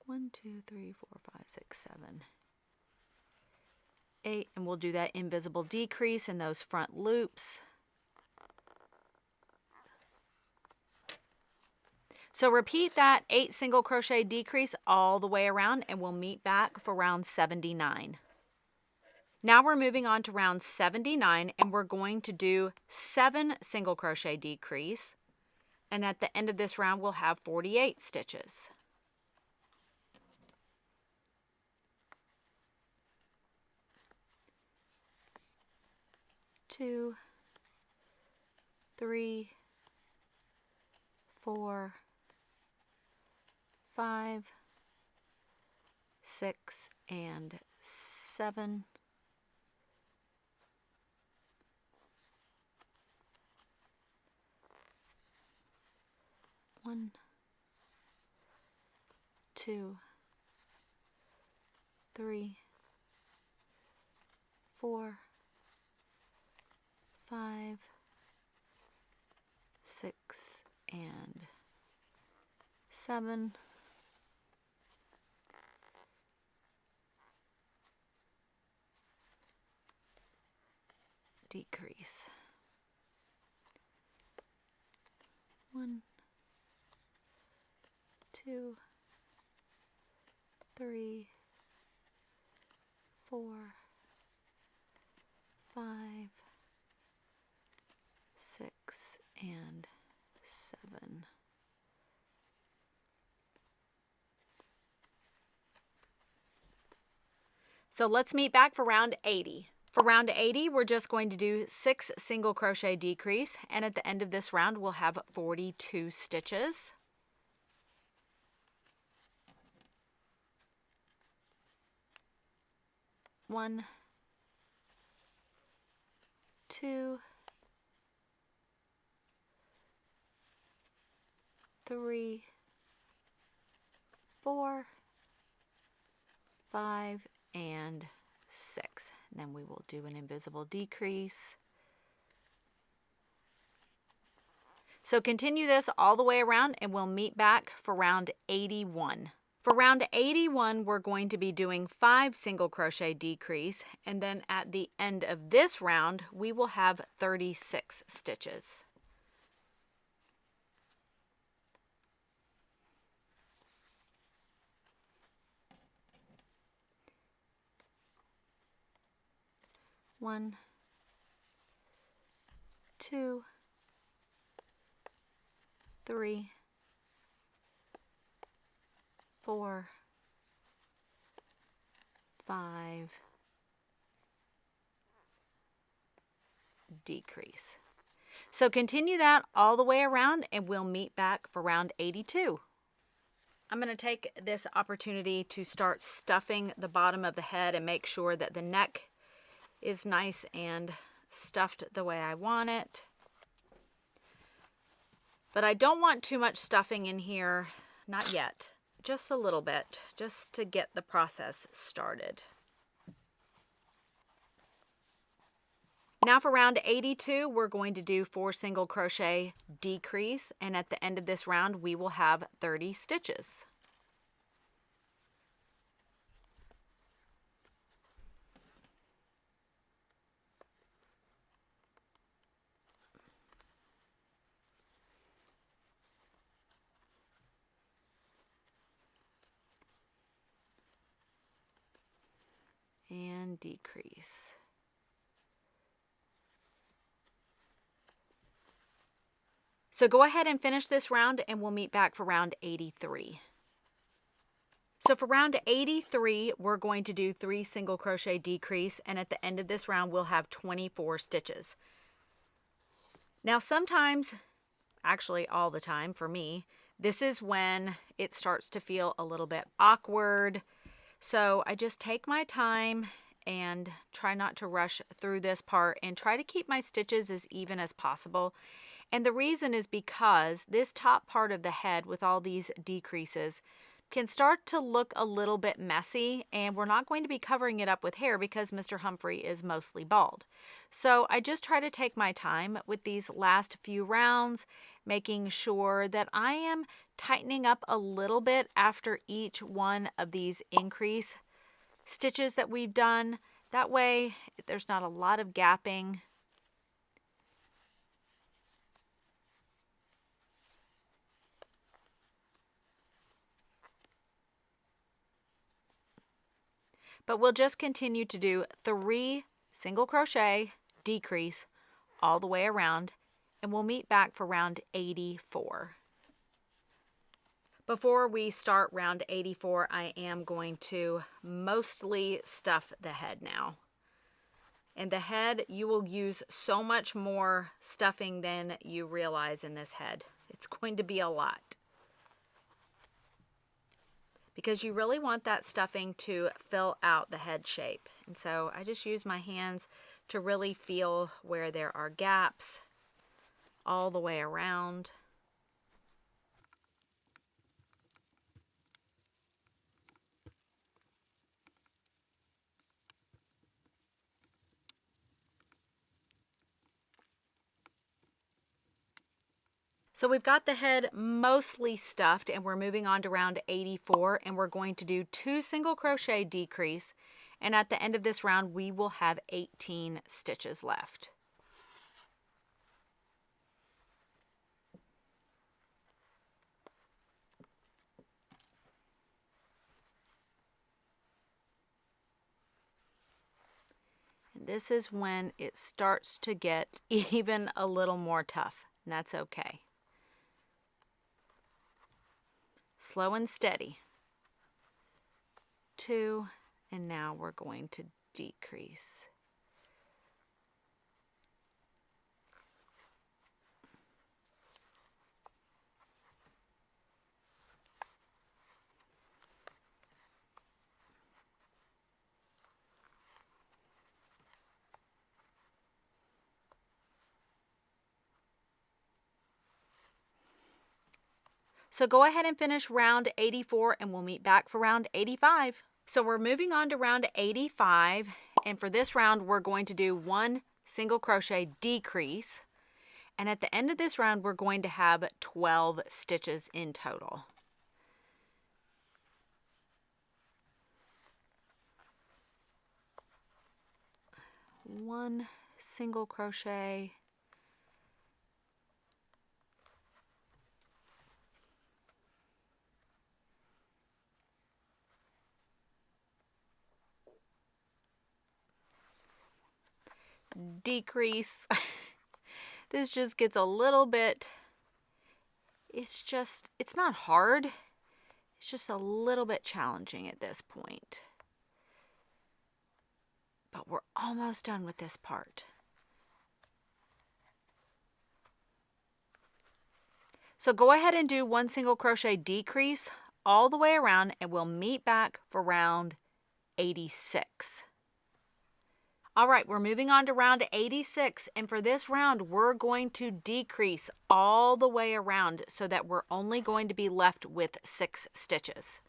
A: One, two, three, four, five, six, 7, 8, and we'll do that invisible decrease in those front loops. So repeat that 8 single crochet decrease all the way around, and we'll meet back for round 79. Now we're moving on to round 79, and we're going to do 7 single crochet decrease, and at the end of this round we'll have 48 stitches. 2, 3, 4, 5, 6, and 7. 1, 2, 3, 4, 5, 6, and 7. Decrease. 1, 2, 3, 4, 5, 6, and 7. So let's meet back for round 80. For round 80, we're just going to do 6 single crochet decrease, and at the end of this round, we'll have 42 stitches. 1, 2, 3, 4, 5, and 6. And then we will do an invisible decrease. So continue this all the way around, and we'll meet back for round 81. For round 81, we're going to be doing 5 single crochet decrease, and then at the end of this round, we will have 36 stitches. 1, 2, 3, 4, 5, decrease. So continue that all the way around, and we'll meet back for round 82. I'm going to take this opportunity to start stuffing the bottom of the head and make sure that the neck is nice and stuffed the way I want it. But I don't want too much stuffing in here, not yet. Just a little bit, just to get the process started. Now for round 82, we're going to do 4 single crochet decrease, and at the end of this round, we will have 30 stitches. And decrease. So go ahead and finish this round, and we'll meet back for round 83. So for round 83, we're going to do 3 single crochet decrease, and at the end of this round, we'll have 24 stitches. Now sometimes, actually all the time for me, this is when it starts to feel a little bit awkward. So I just take my time and try not to rush through this part and try to keep my stitches as even as possible. And the reason is because this top part of the head with all these decreases can start to look a little bit messy, and we're not going to be covering it up with hair because Mr. Humphrey is mostly bald. So I just try to take my time with these last few rounds, making sure that I am tightening up a little bit after each one of these increase stitches that we've done. That way there's not a lot of gapping. But we'll just continue to do 3 single crochet, decrease all the way around, and we'll meet back for round 84. Before we start round 84, I am going to mostly stuff the head now. And the head, you will use so much more stuffing than you realize in this head. It's going to be a lot, because you really want that stuffing to fill out the head shape. And so I just use my hands to really feel where there are gaps all the way around. So we've got the head mostly stuffed, and we're moving on to round 84, and we're going to do 2 single crochet decrease, and at the end of this round we will have 18 stitches left. And this is when it starts to get even a little more tough, and that's okay. Slow and steady. 2, and now we're going to decrease. So go ahead and finish round 84, and we'll meet back for round 85. So we're moving on to round 85, and for this round we're going to do 1 single crochet decrease, and at the end of this round we're going to have 12 stitches in total. One single crochet, decrease. This just gets a little bit, it's not hard, it's just a little bit challenging at this point. But we're almost done with this part. So go ahead and do 1 single crochet decrease all the way around, and we'll meet back for round 86. All right, we're moving on to round 86, and for this round we're going to decrease all the way around so that we're only going to be left with 6 stitches.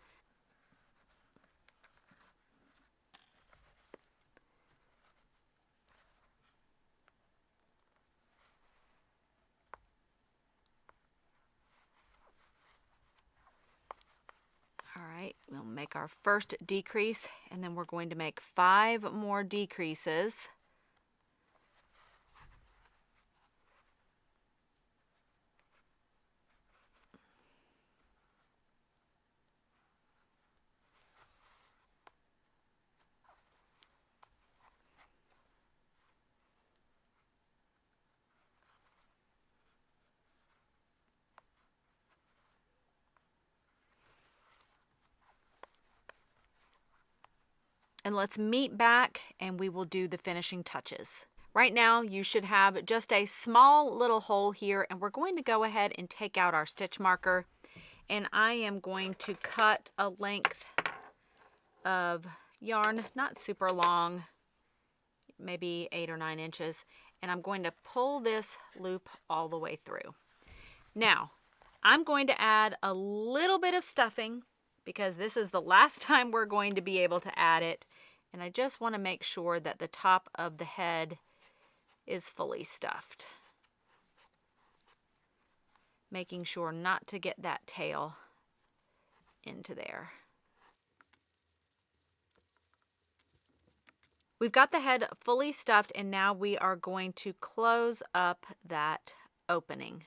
A: All right, we'll make our first decrease, and then we're going to make 5 more decreases. And let's meet back and we will do the finishing touches. Right now you should have just a small little hole here, and we're going to go ahead and take out our stitch marker, and I am going to cut a length of yarn, not super long, maybe 8 or 9 inches, and I'm going to pull this loop all the way through. Now, I'm going to add a little bit of stuffing because this is the last time we're going to be able to add it, and I just want to make sure that the top of the head is fully stuffed. Making sure not to get that tail into there. We've got the head fully stuffed, and now we are going to close up that opening.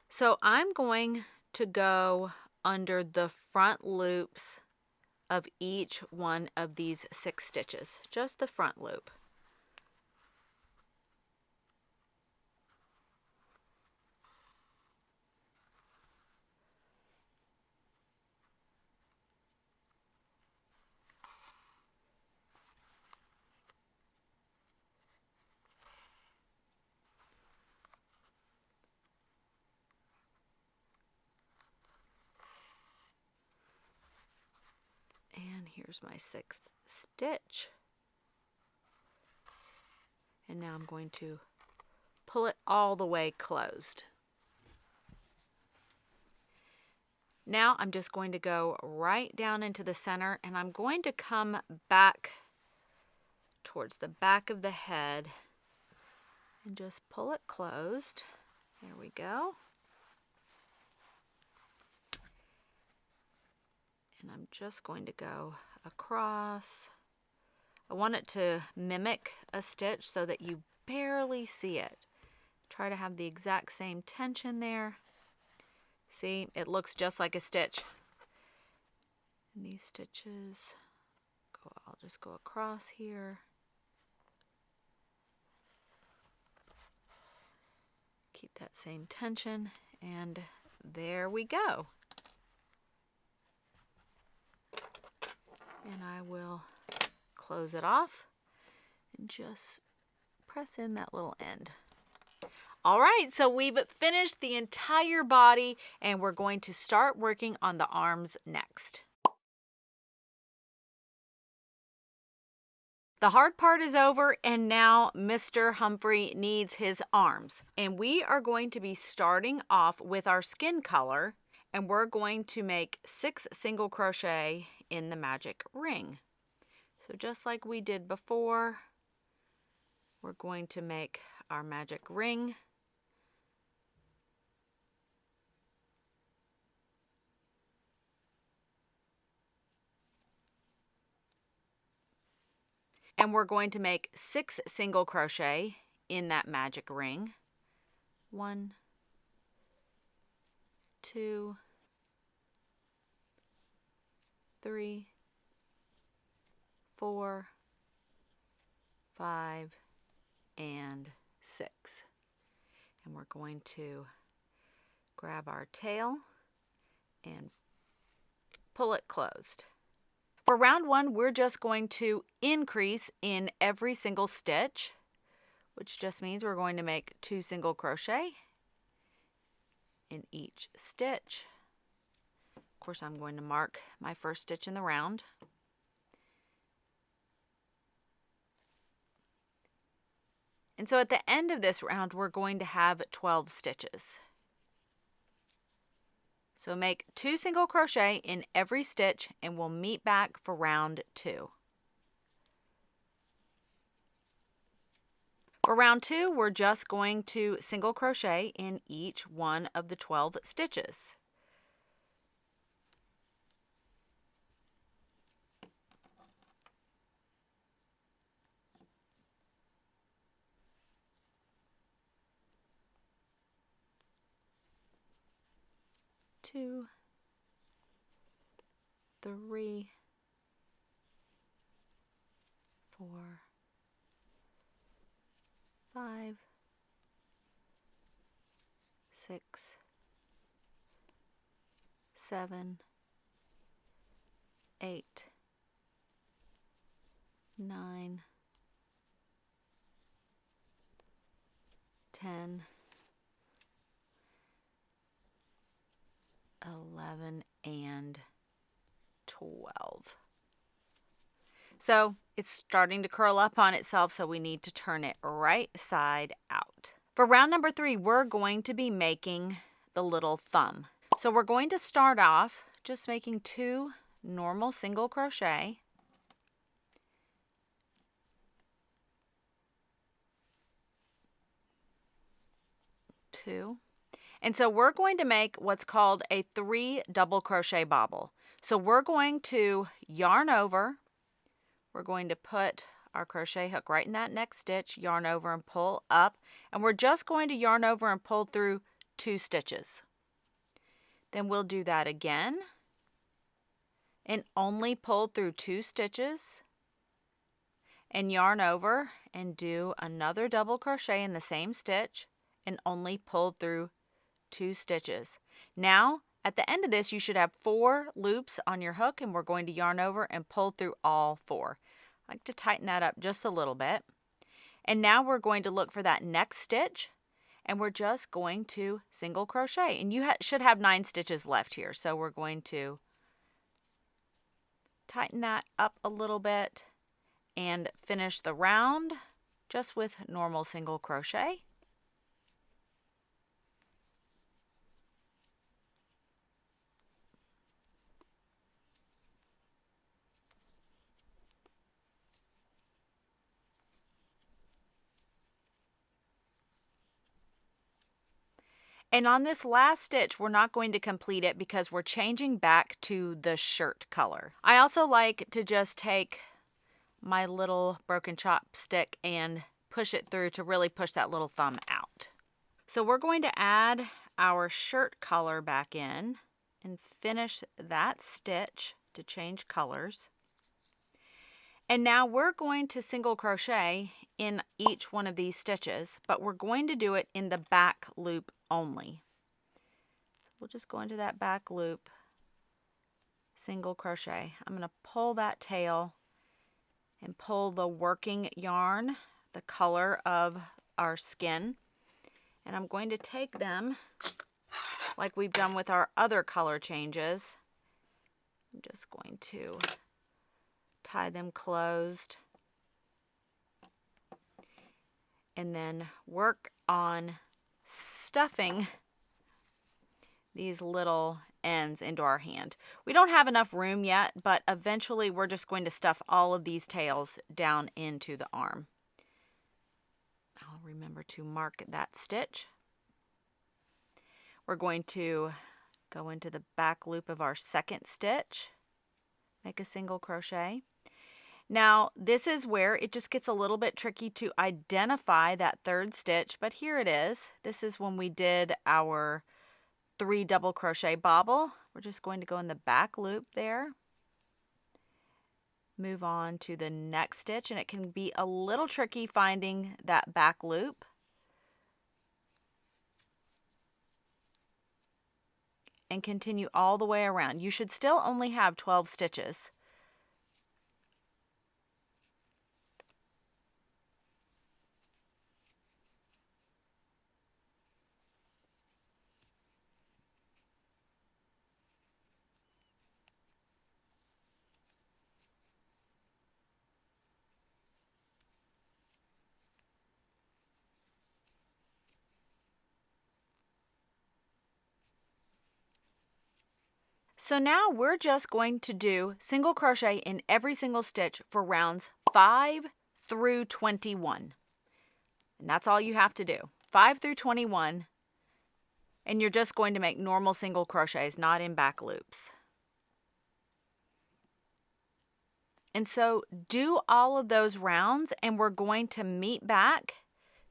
A: So I'm going to go under the front loops of each one of these 6 stitches, just the front loop. And here's my 6th stitch. And now I'm going to pull it all the way closed. Now I'm just going to go right down into the center, and I'm going to come back towards the back of the head and just pull it closed. There we go. And I'm just going to go across. I want it to mimic a stitch so that you barely see it. Try to have the exact same tension there. See, it looks just like a stitch. And these stitches, I'll just go across here. Keep that same tension, and there we go. And I will close it off and just press in that little end. All right, so we've finished the entire body, and we're going to start working on the arms next. The hard part is over, and now Mr. Humphrey needs his arms. And we are going to be starting off with our skin color, and we're going to make 6 single crochet in the magic ring. So just like we did before, we're going to make our magic ring. And we're going to make 6 single crochet in that magic ring. 1, 2, 3, 4, 5, and 6. And we're going to grab our tail and pull it closed. For round 1, we're just going to increase in every single stitch, which just means we're going to make 2 single crochet in each stitch. Of course, I'm going to mark my first stitch in the round. And so at the end of this round, we're going to have 12 stitches. So make 2 single crochet in every stitch, and we'll meet back for round 2. For round 2, we're just going to single crochet in each one of the 12 stitches. Two, 3, 4, 5, 6, 7, 8, 9, 10, 11, and 12. So it's starting to curl up on itself, so we need to turn it right side out. For round number 3, we're going to be making the little thumb. So we're going to start off just making 2 normal single crochet. Two. And so we're going to make what's called a 3 double crochet bobble. So we're going to yarn over. We're going to put our crochet hook right in that next stitch, yarn over and pull up, and we're just going to yarn over and pull through 2 stitches. Then we'll do that again and only pull through 2 stitches and yarn over and do another double crochet in the same stitch and only pull through 2 stitches. Now at the end of this you should have 4 loops on your hook, and we're going to yarn over and pull through all 4. I like to tighten that up just a little bit. And now we're going to look for that next stitch, and we're just going to single crochet, and you should have 9 stitches left here. So we're going to tighten that up a little bit and finish the round just with normal single crochet. And on this last stitch, we're not going to complete it because we're changing back to the shirt color. I also like to just take my little broken chopstick and push it through to really push that little thumb out. So we're going to add our shirt color back in and finish that stitch to change colors. And now we're going to single crochet in each one of these stitches, but we're going to do it in the back loop only. We'll just go into that back loop, single crochet. I'm going to pull that tail and pull the working yarn, the color of our skin, and I'm going to take them like we've done with our other color changes. I'm just going to tie them closed and then work on stuffing these little ends into our hand. We don't have enough room yet, but eventually we're just going to stuff all of these tails down into the arm. I'll remember to mark that stitch. We're going to go into the back loop of our second stitch, make a single crochet. Now, this is where it just gets a little bit tricky to identify that third stitch, but here it is. This is when we did our 3 double crochet bobble. We're just going to go in the back loop there, move on to the next stitch, and it can be a little tricky finding that back loop. And continue all the way around. You should still only have 12 stitches. So now we're just going to do single crochet in every single stitch for rounds 5 through 21. And that's all you have to do. 5 through 21. And you're just going to make normal single crochets, not in back loops. And so do all of those rounds, and we're going to meet back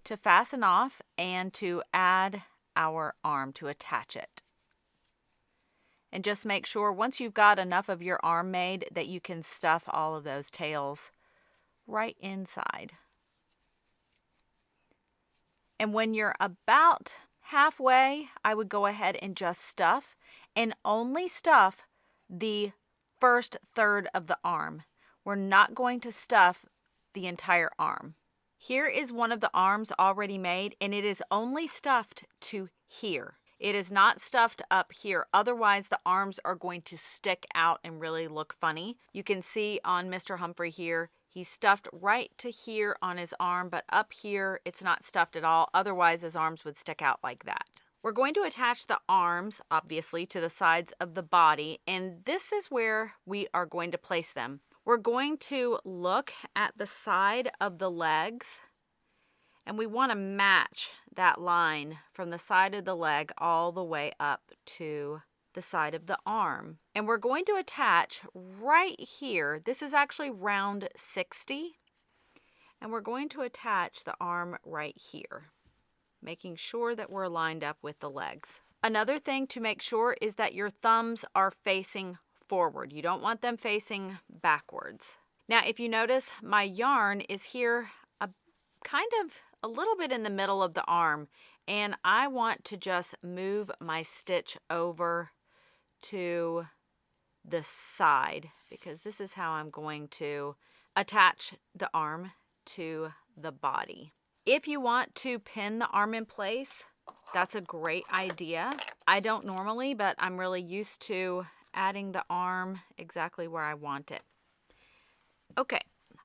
A: to fasten off and to add our arm to attach it. And just make sure once you've got enough of your arm made that you can stuff all of those tails right inside. And when you're about halfway, I would go ahead and just stuff, and only stuff the first third of the arm. We're not going to stuff the entire arm. Here is one of the arms already made, and it is only stuffed to here. It is not stuffed up here. Otherwise, the arms are going to stick out and really look funny. You can see on Mr. Humphrey here, he's stuffed right to here on his arm, but up here, it's not stuffed at all. Otherwise, his arms would stick out like that. We're going to attach the arms, obviously, to the sides of the body, and this is where we are going to place them. We're going to look at the side of the legs, and we want to match that line from the side of the leg all the way up to the side of the arm. And we're going to attach right here. This is actually round 60. And we're going to attach the arm right here, making sure that we're lined up with the legs. Another thing to make sure is that your thumbs are facing forward. You don't want them facing backwards. Now, if you notice, my yarn is here kind of a little bit in the middle of the arm, and I want to just move my stitch over to the side because this is how I'm going to attach the arm to the body. If you want to pin the arm in place, that's a great idea. I don't normally, but I'm really used to adding the arm exactly where I want it. Okay,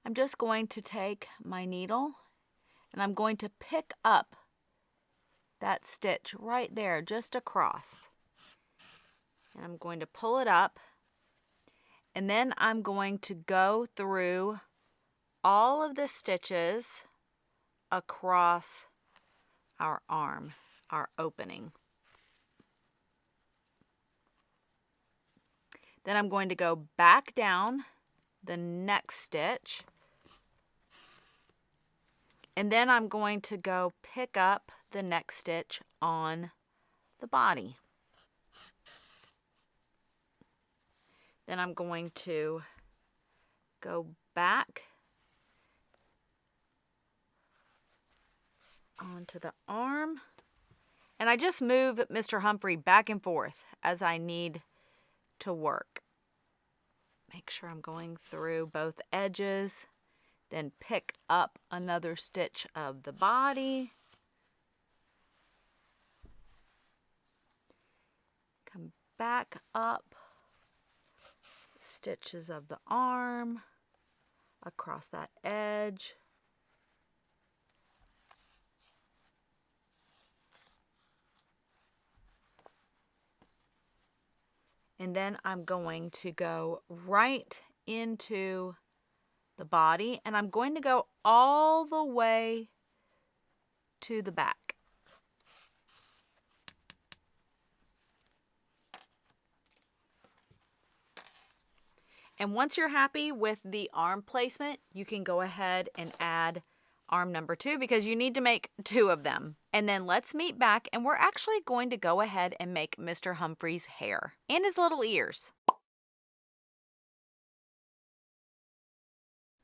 A: I'm just going to take my needle and I'm going to pick up that stitch right there, just across. And I'm going to pull it up, and then I'm going to go through all of the stitches across our arm, our opening. Then I'm going to go back down the next stitch, and then I'm going to go pick up the next stitch on the body. Then I'm going to go back onto the arm, and I just move Mr. Humphrey back and forth as I need to work. Make sure I'm going through both edges, then pick up another stitch of the body. Come back up stitches of the arm across that edge. And then I'm going to go right into the body, and I'm going to go all the way to the back. And once you're happy with the arm placement, you can go ahead and add arm number 2 because you need to make 2 of them. And then let's meet back, and we're actually going to go ahead and make Mr. Humphrey's hair and his little ears.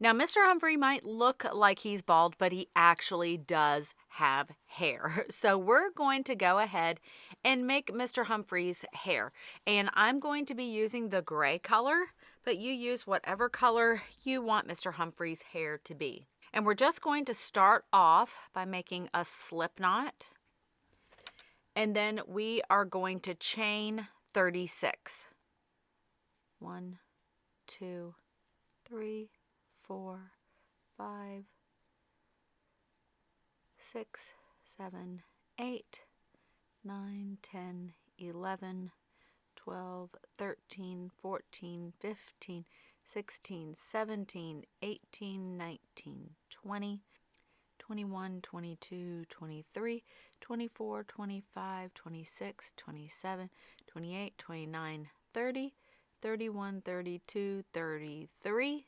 A: Now, Mr. Humphrey might look like he's bald, but he actually does have hair. So we're going to go ahead and make Mr. Humphrey's hair. And I'm going to be using the gray color, but you use whatever color you want Mr. Humphrey's hair to be. And we're just going to start off by making a slip knot. And then we are going to chain 36. 1, 2, 3, 4, 5, 6, 7, 8, 9, 10, 11, 12, 13, 14, 15, 16, 17, 18, 19, 20, 21, 22, 23, 24, 25, 26, 27, 28, 29, 30, 31, 32, 33,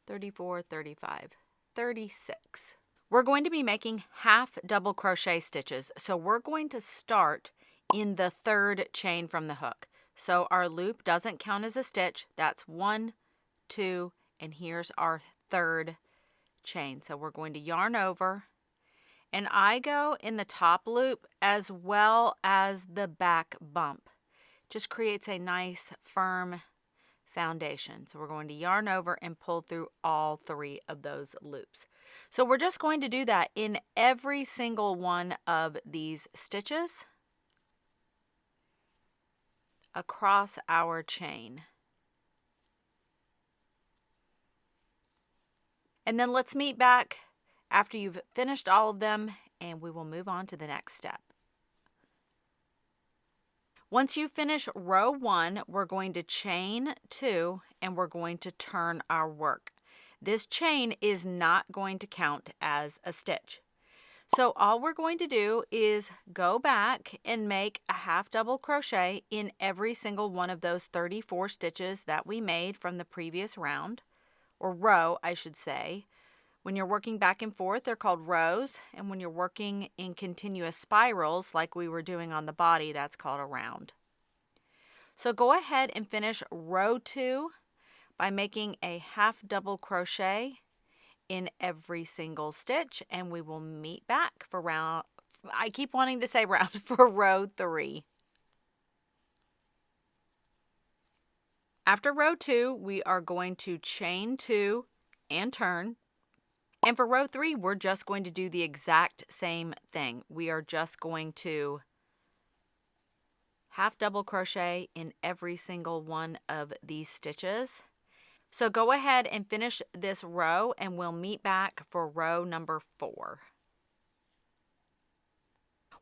A: 34, 35, 36. We're going to be making half double crochet stitches. So we're going to start in the 3rd chain from the hook. So our loop doesn't count as a stitch. That's 1, 2, and here's our 3rd chain. So we're going to yarn over, and I go in the top loop as well as the back bump. Just creates a nice firm foundation. So we're going to yarn over and pull through all 3 of those loops. So we're just going to do that in every single one of these stitches. across our chain. And then let's meet back after you've finished all of them, and we will move on to the next step. Once you finish row 1, we're going to chain 2 and we're going to turn our work. This chain is not going to count as a stitch. So all we're going to do is go back and make a half double crochet in every single one of those 34 stitches that we made from the previous round, or row, I should say. When you're working back and forth, they're called rows, and when you're working in continuous spirals like we were doing on the body, that's called a round. So go ahead and finish row 2 by making a half double crochet in every single stitch, and we will meet back for round, I keep wanting to say round, for row 3. After row 2, we are going to chain 2 and turn. And for row 3, we're just going to do the exact same thing. We are just going to half double crochet in every single one of these stitches. So go ahead and finish this row and we'll meet back for row number 4.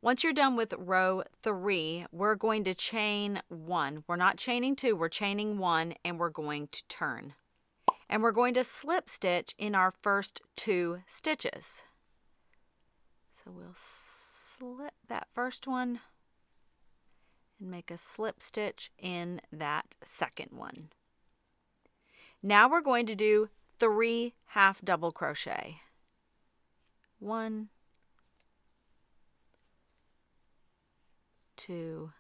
A: Once you're done with row 3, we're going to chain 1. We're not chaining 2, we're chaining 1, and we're going to turn. And we're going to slip stitch in our first 2 stitches. So we'll slip that first one and make a slip stitch in that second one. Now we're going to do 3 half double crochet. 1, 2,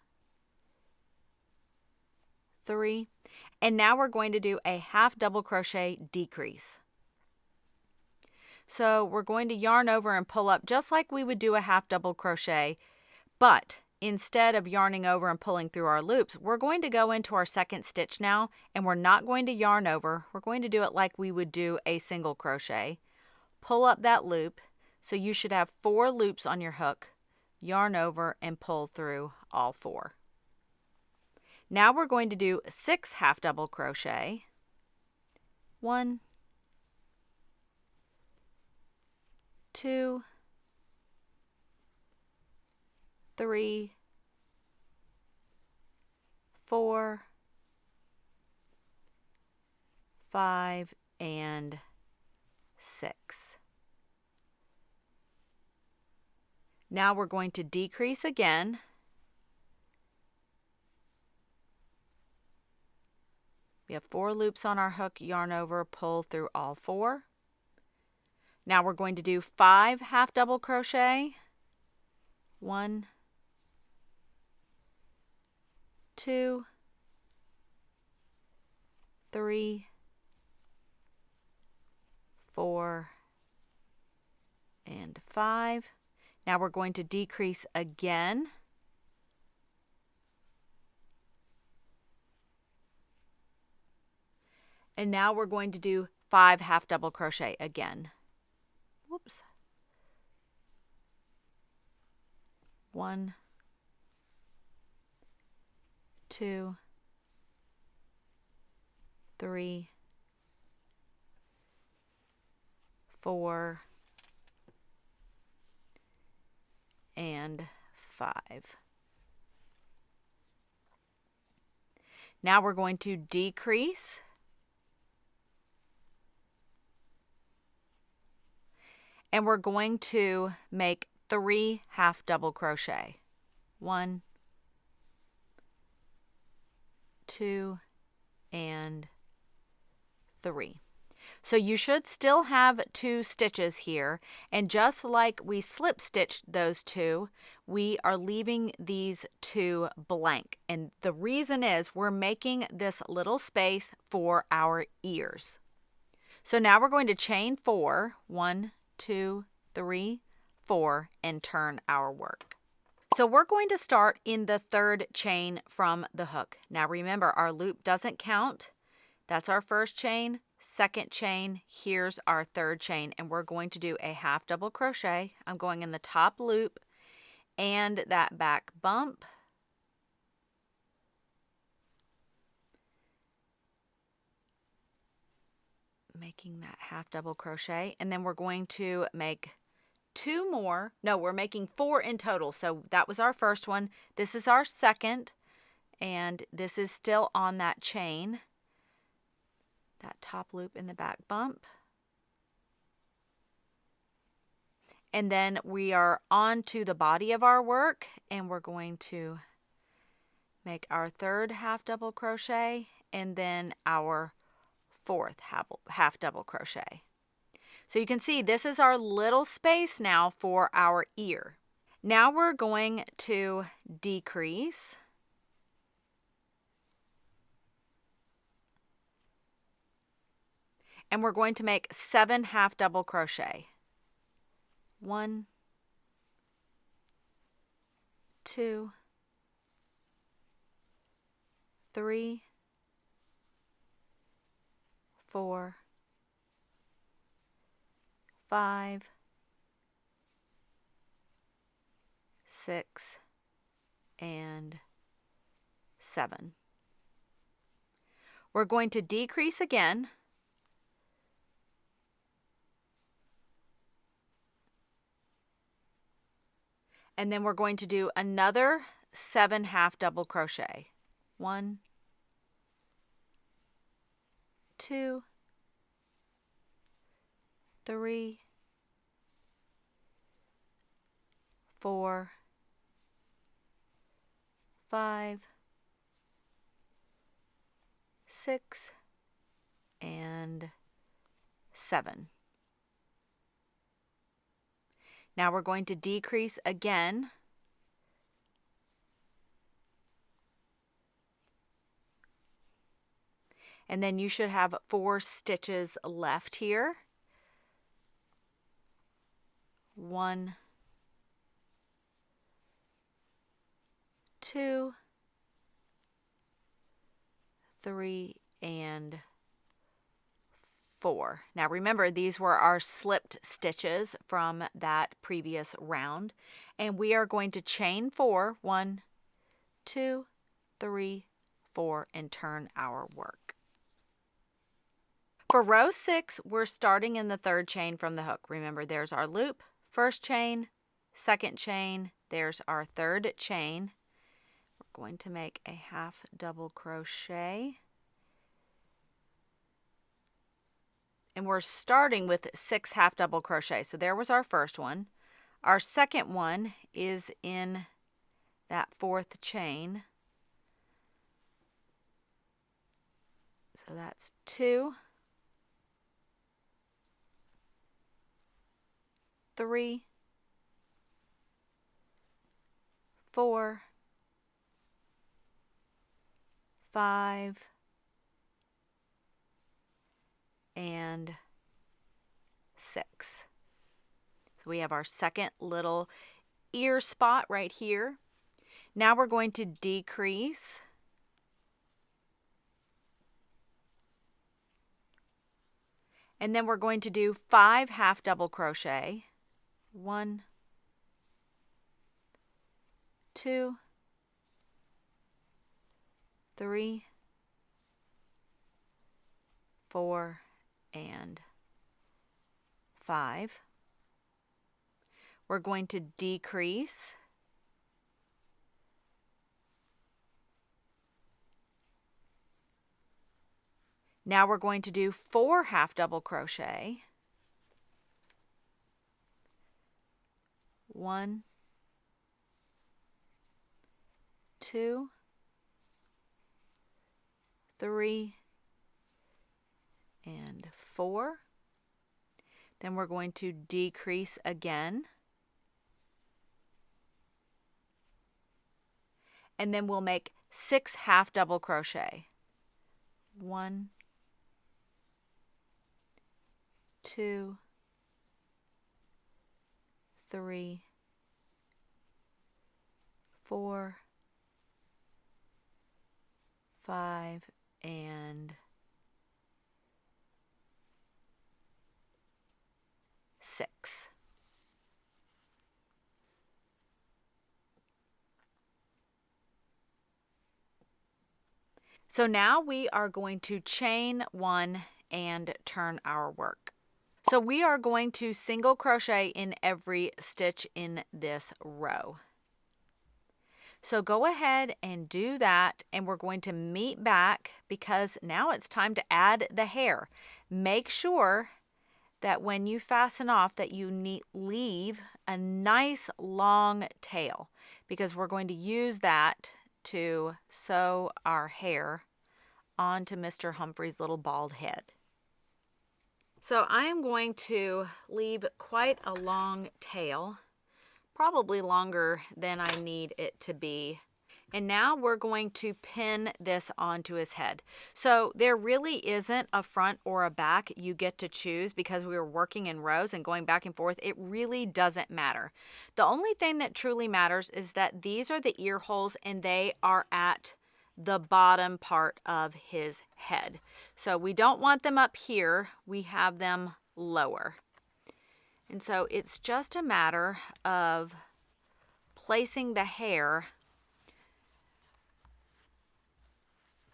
A: 3. And now we're going to do a half double crochet decrease. So we're going to yarn over and pull up just like we would do a half double crochet, but instead of yarning over and pulling through our loops, we're going to go into our second stitch now, and we're not going to yarn over. We're going to do it like we would do a single crochet. Pull up that loop, so you should have 4 loops on your hook. Yarn over and pull through all 4. Now we're going to do 6 half double crochet. 1, 2, 3, 4, 5, and 6. Now we're going to decrease again. We have 4 loops on our hook, yarn over, pull through all 4. Now we're going to do 5 half double crochet. 1, 2, 3, 4, and 5. Now we're going to decrease again. And now we're going to do 5 half double crochet again. Whoops. 1, 2, 3, 4, and 5. Now we're going to decrease. And we're going to make 3 half double crochet. 1, 2, and 3. So you should still have 2 stitches here, and just like we slip stitched those 2, we are leaving these 2 blank. And the reason is we're making this little space for our ears. So now we're going to chain 4, 1, 2, 3, 4, and turn our work. So we're going to start in the 3rd chain from the hook. Now remember, our loop doesn't count. That's our first chain, 2nd chain, here's our 3rd chain, and we're going to do a half double crochet. I'm going in the top loop and that back bump, making that half double crochet, and then we're going to make 2 more. No, we're making 4 in total. So that was our first one. This is our second, and this is still on that chain, that top loop in the back bump. And then we are on to the body of our work, and we're going to make our third half double crochet and then our fourth half double crochet. So you can see this is our little space now for our ear. Now we're going to decrease. And we're going to make 7 half double crochet. 1, 2, 3, 4, 5, 6, and 7. We're going to decrease again. And then we're going to do another 7 half double crochet. 1, 2, 3, 4, 5, 6, and 7. Now we're going to decrease again. And then you should have 4 stitches left here. 1, 2, 3, and 4. Now remember, these were our slipped stitches from that previous round, and we are going to chain 4, 1, 2, 3, 4, and turn our work. For row 6, we're starting in the 3rd chain from the hook. Remember, there's our loop, 1st chain, 2nd chain, there's our 3rd chain. We're going to make a half double crochet. And we're starting with 6 half double crochet. So there was our first one. Our second one is in that 4th chain. So that's 2, 3, 4, 5, and 6. So we have our second little ear spot right here. Now we're going to decrease. And then we're going to do 5 half double crochet. 1, 2, 3, 4, and 5. We're going to decrease. Now we're going to do 4 half double crochet. 1, 2, 3, and 4. Then we're going to decrease again. And then we'll make 6 half double crochet. 1, 2, 3, 4, 5, and 6. So now we are going to chain 1 and turn our work. So we are going to single crochet in every stitch in this row. So go ahead and do that, and we're going to meet back because now it's time to add the hair. Make sure that when you fasten off that you leave a nice long tail, because we're going to use that to sew our hair onto Mr. Humphrey's little bald head. So I am going to leave quite a long tail, probably longer than I need it to be. And now we're going to pin this onto his head. So there really isn't a front or a back you get to choose because we were working in rows and going back and forth. It really doesn't matter. The only thing that truly matters is that these are the ear holes and they are at the bottom part of his head. So we don't want them up here. We have them lower. And so it's just a matter of placing the hair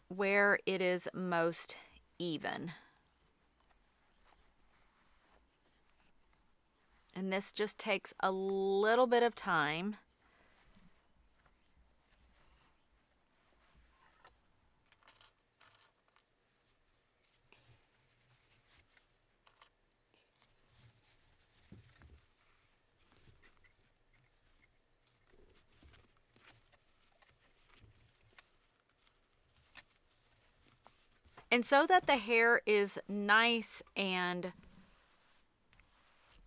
A: where it is most even. And this just takes a little bit of time. And so that the hair is nice and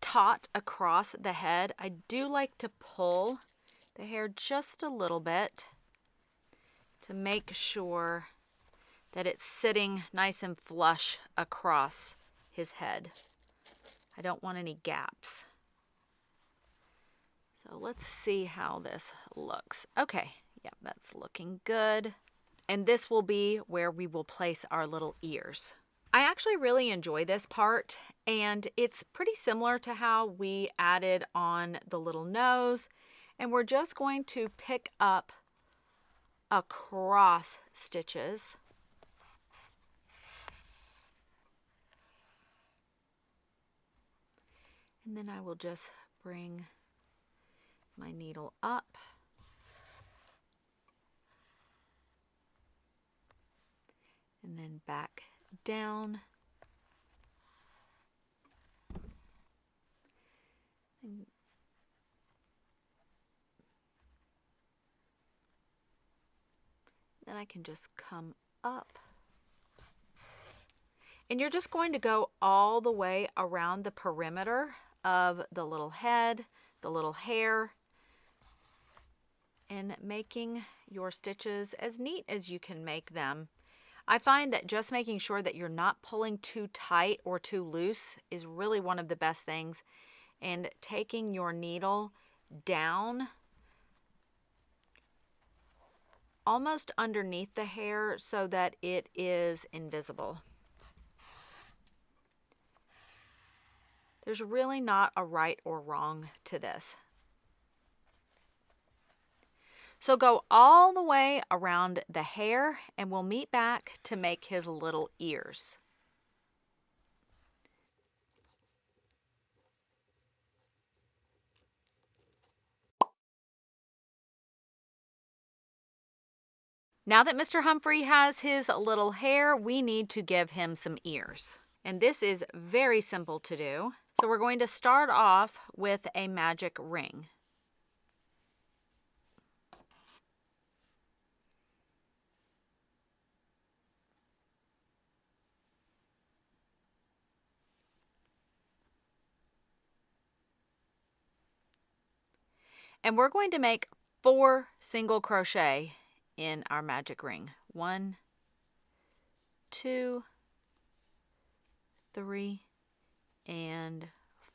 A: taut across the head, I do like to pull the hair just a little bit to make sure that it's sitting nice and flush across his head. I don't want any gaps. So let's see how this looks. Okay, yeah, that's looking good. And this will be where we will place our little ears. I actually really enjoy this part, and it's pretty similar to how we added on the little nose. And we're just going to pick up across stitches. And then I will just bring my needle up. And then back down. And then I can just come up. And you're just going to go all the way around the perimeter of the little head, the little hair, and making your stitches as neat as you can make them. I find that just making sure that you're not pulling too tight or too loose is really one of the best things. And taking your needle down almost underneath the hair so that it is invisible. There's really not a right or wrong to this. So go all the way around the hair and we'll meet back to make his little ears. Now that Mr. Humphrey has his little hair, we need to give him some ears. And this is very simple to do. So we're going to start off with a magic ring. And we're going to make 4 single crochet in our magic ring. 1, 2, 3, and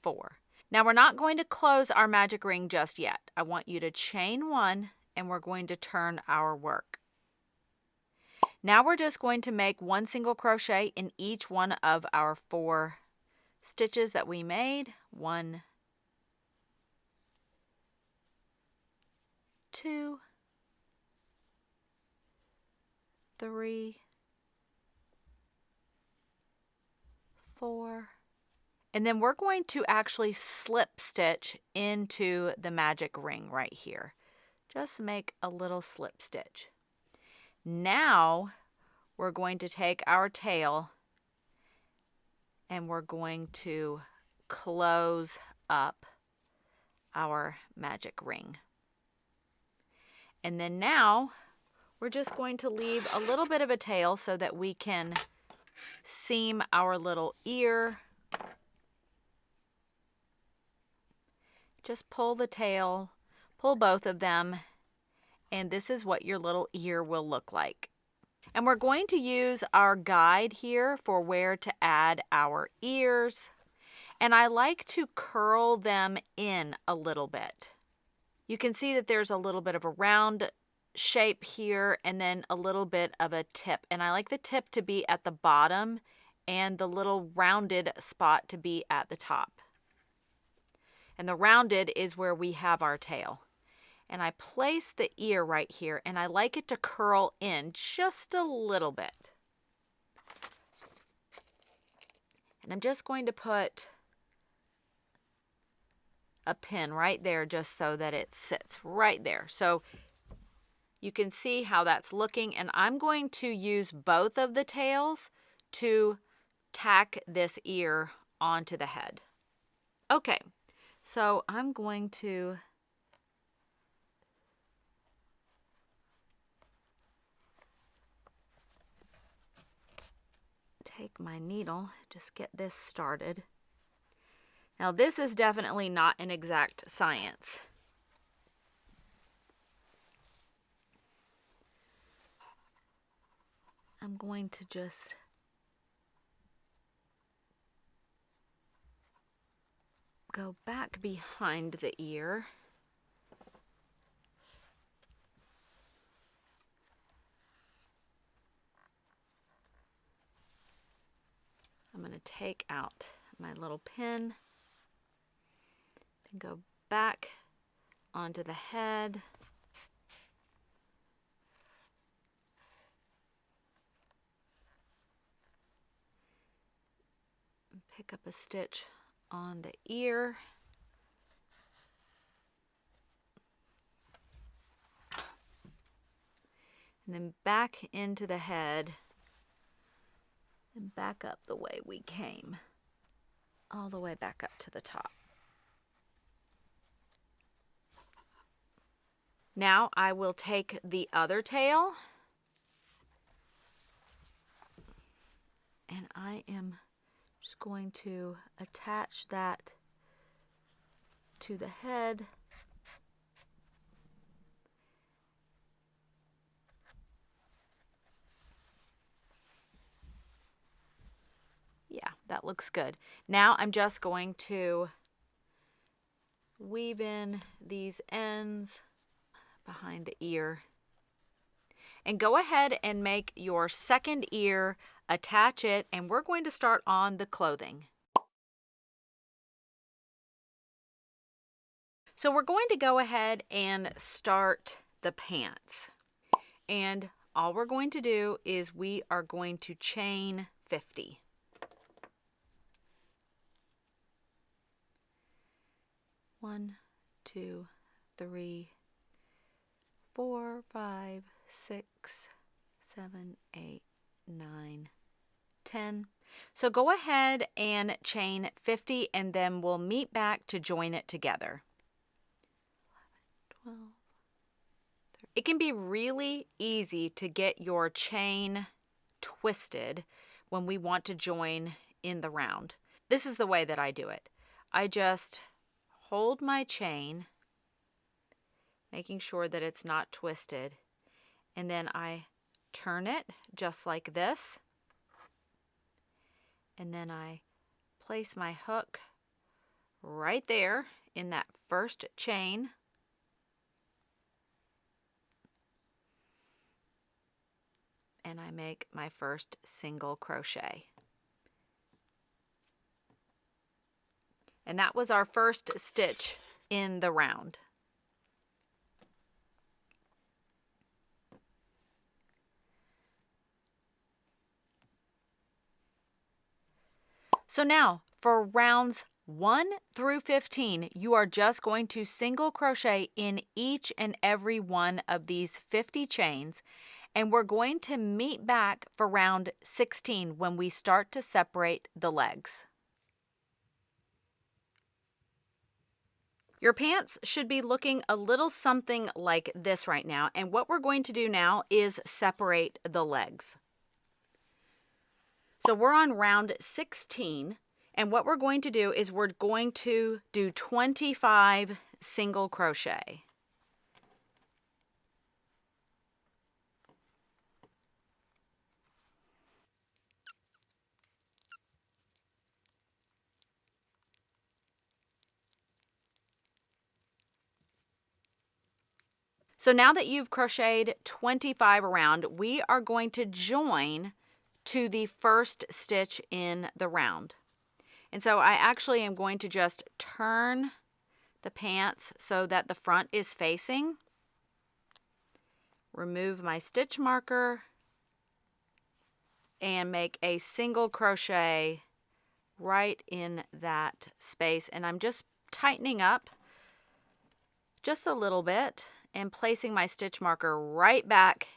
A: 4. Now we're not going to close our magic ring just yet. I want you to chain 1 and we're going to turn our work. Now we're just going to make 1 single crochet in each one of our 4 stitches that we made. 1, 2, 3, 4. And then we're going to actually slip stitch into the magic ring right here. Just make a little slip stitch. Now we're going to take our tail and we're going to close up our magic ring. And then now we're just going to leave a little bit of a tail so that we can seam our little ear. Just pull the tail, pull both of them, and this is what your little ear will look like. And we're going to use our guide here for where to add our ears. And I like to curl them in a little bit. You can see that there's a little bit of a round shape here and then a little bit of a tip. And I like the tip to be at the bottom and the little rounded spot to be at the top. And the rounded is where we have our tail. And I place the ear right here and I like it to curl in just a little bit. And I'm just going to put a pin right there just so that it sits right there. So you can see how that's looking, and I'm going to use both of the tails to tack this ear onto the head. Okay, so I'm going to take my needle, just get this started. Now this is definitely not an exact science. I'm going to just go back behind the ear. I'm going to take out my little pin and go back onto the head. Pick up a stitch on the ear. And then back into the head and back up the way we came, all the way back up to the top. Now I will take the other tail and I am just going to attach that to the head. Yeah, that looks good. Now I'm just going to weave in these ends behind the ear. And go ahead and make your second ear, attach it, and we're going to start on the clothing. So we're going to go ahead and start the pants. And all we're going to do is we are going to chain 50. One, 2, 3, 4, 5, 6, 7, 8, 9, 10. So go ahead and chain 50 and then we'll meet back to join it together. 11, 12. It can be really easy to get your chain twisted when we want to join in the round. This is the way that I do it. I just hold my chain, making sure that it's not twisted, and then I turn it just like this, and then I place my hook right there in that first chain, and I make my first single crochet. And that was our first stitch in the round. So now for rounds 1 through 15, you are just going to single crochet in each and every one of these 50 chains, and we're going to meet back for round 16 when we start to separate the legs. Your pants should be looking a little something like this right now, and what we're going to do now is separate the legs. So we're on round 16, and what we're going to do is we're going to do 25 single crochet. So now that you've crocheted 25 around, we are going to join to the first stitch in the round. And so I actually am going to just turn the pants so that the front is facing. Remove my stitch marker and make a single crochet right in that space. And I'm just tightening up just a little bit and placing my stitch marker right back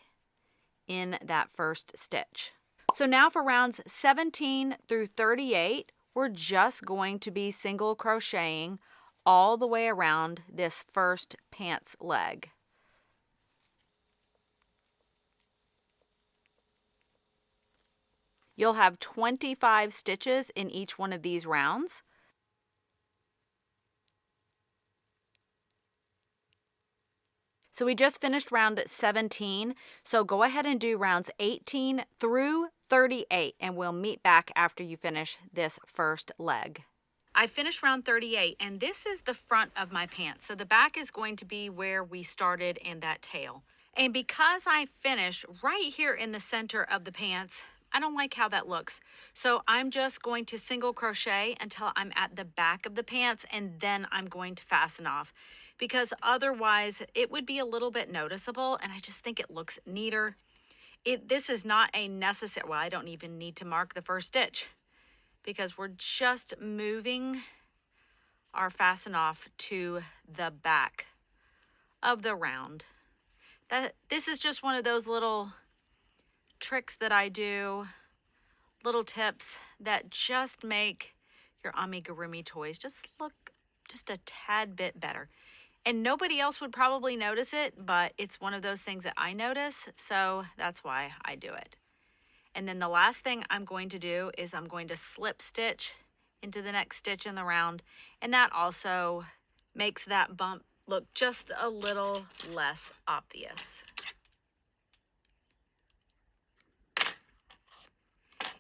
A: in that first stitch. So now for rounds 17 through 38, we're just going to be single crocheting all the way around this first pants leg. You'll have 25 stitches in each one of these rounds. So we just finished round 17, so go ahead and do rounds 18 through 38, and we'll meet back after you finish this first leg. I finished round 38, and this is the front of my pants. So the back is going to be where we started in that tail. And because I finished right here in the center of the pants, I don't like how that looks. So I'm just going to single crochet until I'm at the back of the pants, and then I'm going to fasten off, because otherwise it would be a little bit noticeable, and I just think it looks neater. This is not a necessary, well, I don't even need to mark the first stitch because we're just moving our fasten off to the back of the round. This is just one of those little tricks that I do, little tips that just make your amigurumi toys just look just a tad bit better. And nobody else would probably notice it, but it's one of those things that I notice, so that's why I do it. And then the last thing I'm going to do is I'm going to slip stitch into the next stitch in the round, and that also makes that bump look just a little less obvious.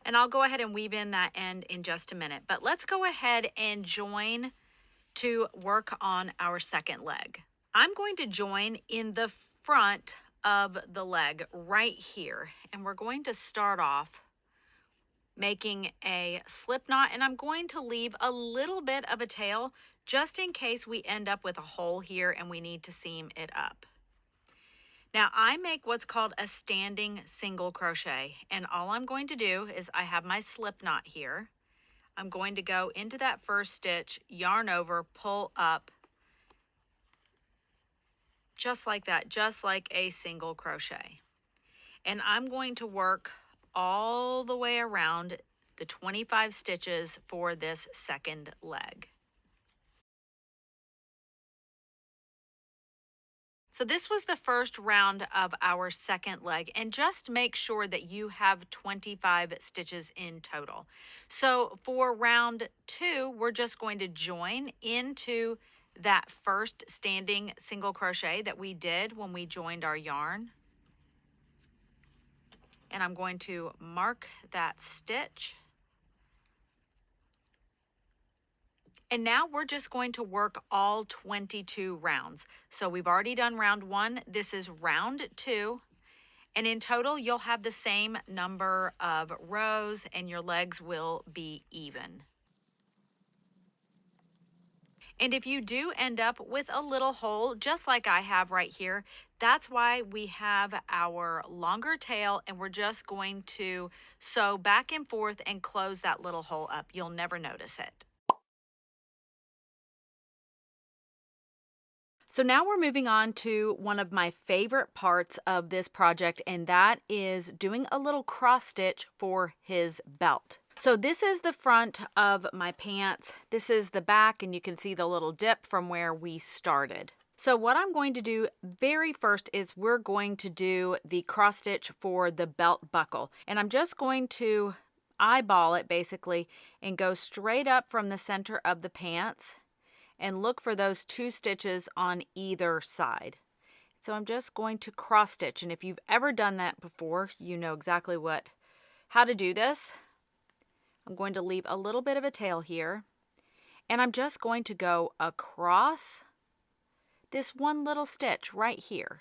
A: And I'll go ahead and weave in that end in just a minute, but let's go ahead and join to work on our second leg. I'm going to join in the front of the leg right here, and we're going to start off making a slip knot, and I'm going to leave a little bit of a tail just in case we end up with a hole here and we need to seam it up. Now I make what's called a standing single crochet, and all I'm going to do is I have my slip knot here. I'm going to go into that first stitch, yarn over, pull up, just like that, just like a single crochet. And I'm going to work all the way around the 25 stitches for this second leg. So this was the first round of our second leg, and just make sure that you have 25 stitches in total. So for round 2, we're just going to join into that first standing single crochet that we did when we joined our yarn. And I'm going to mark that stitch. And now we're just going to work all 22 rounds. So we've already done round 1. This is round 2. And in total, you'll have the same number of rows and your legs will be even. And if you do end up with a little hole, just like I have right here, That's why we have our longer tail, and we're just going to sew back and forth and close that little hole up. You'll never notice it. So now we're moving on to one of my favorite parts of this project, and that is doing a little cross stitch for his belt. So this is the front of my pants. This is the back, and you can see the little dip from where we started. So what I'm going to do very first is we're going to do the cross stitch for the belt buckle. And I'm just going to eyeball it basically and go straight up from the center of the pants and look for those 2 stitches on either side. So I'm just going to cross stitch, and if you've ever done that before, you know exactly how to do this. I'm going to leave a little bit of a tail here, and I'm just going to go across this one little stitch right here.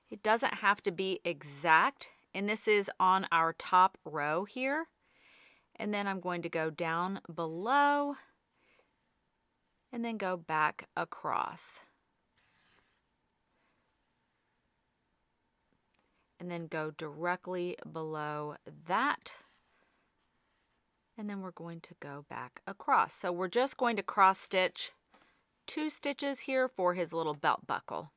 A: It doesn't have to be exact, and this is on our top row here. And then I'm going to go down below and then go back across. And then go directly below that. And then we're going to go back across. So we're just going to cross stitch 2 stitches here for his little belt buckle.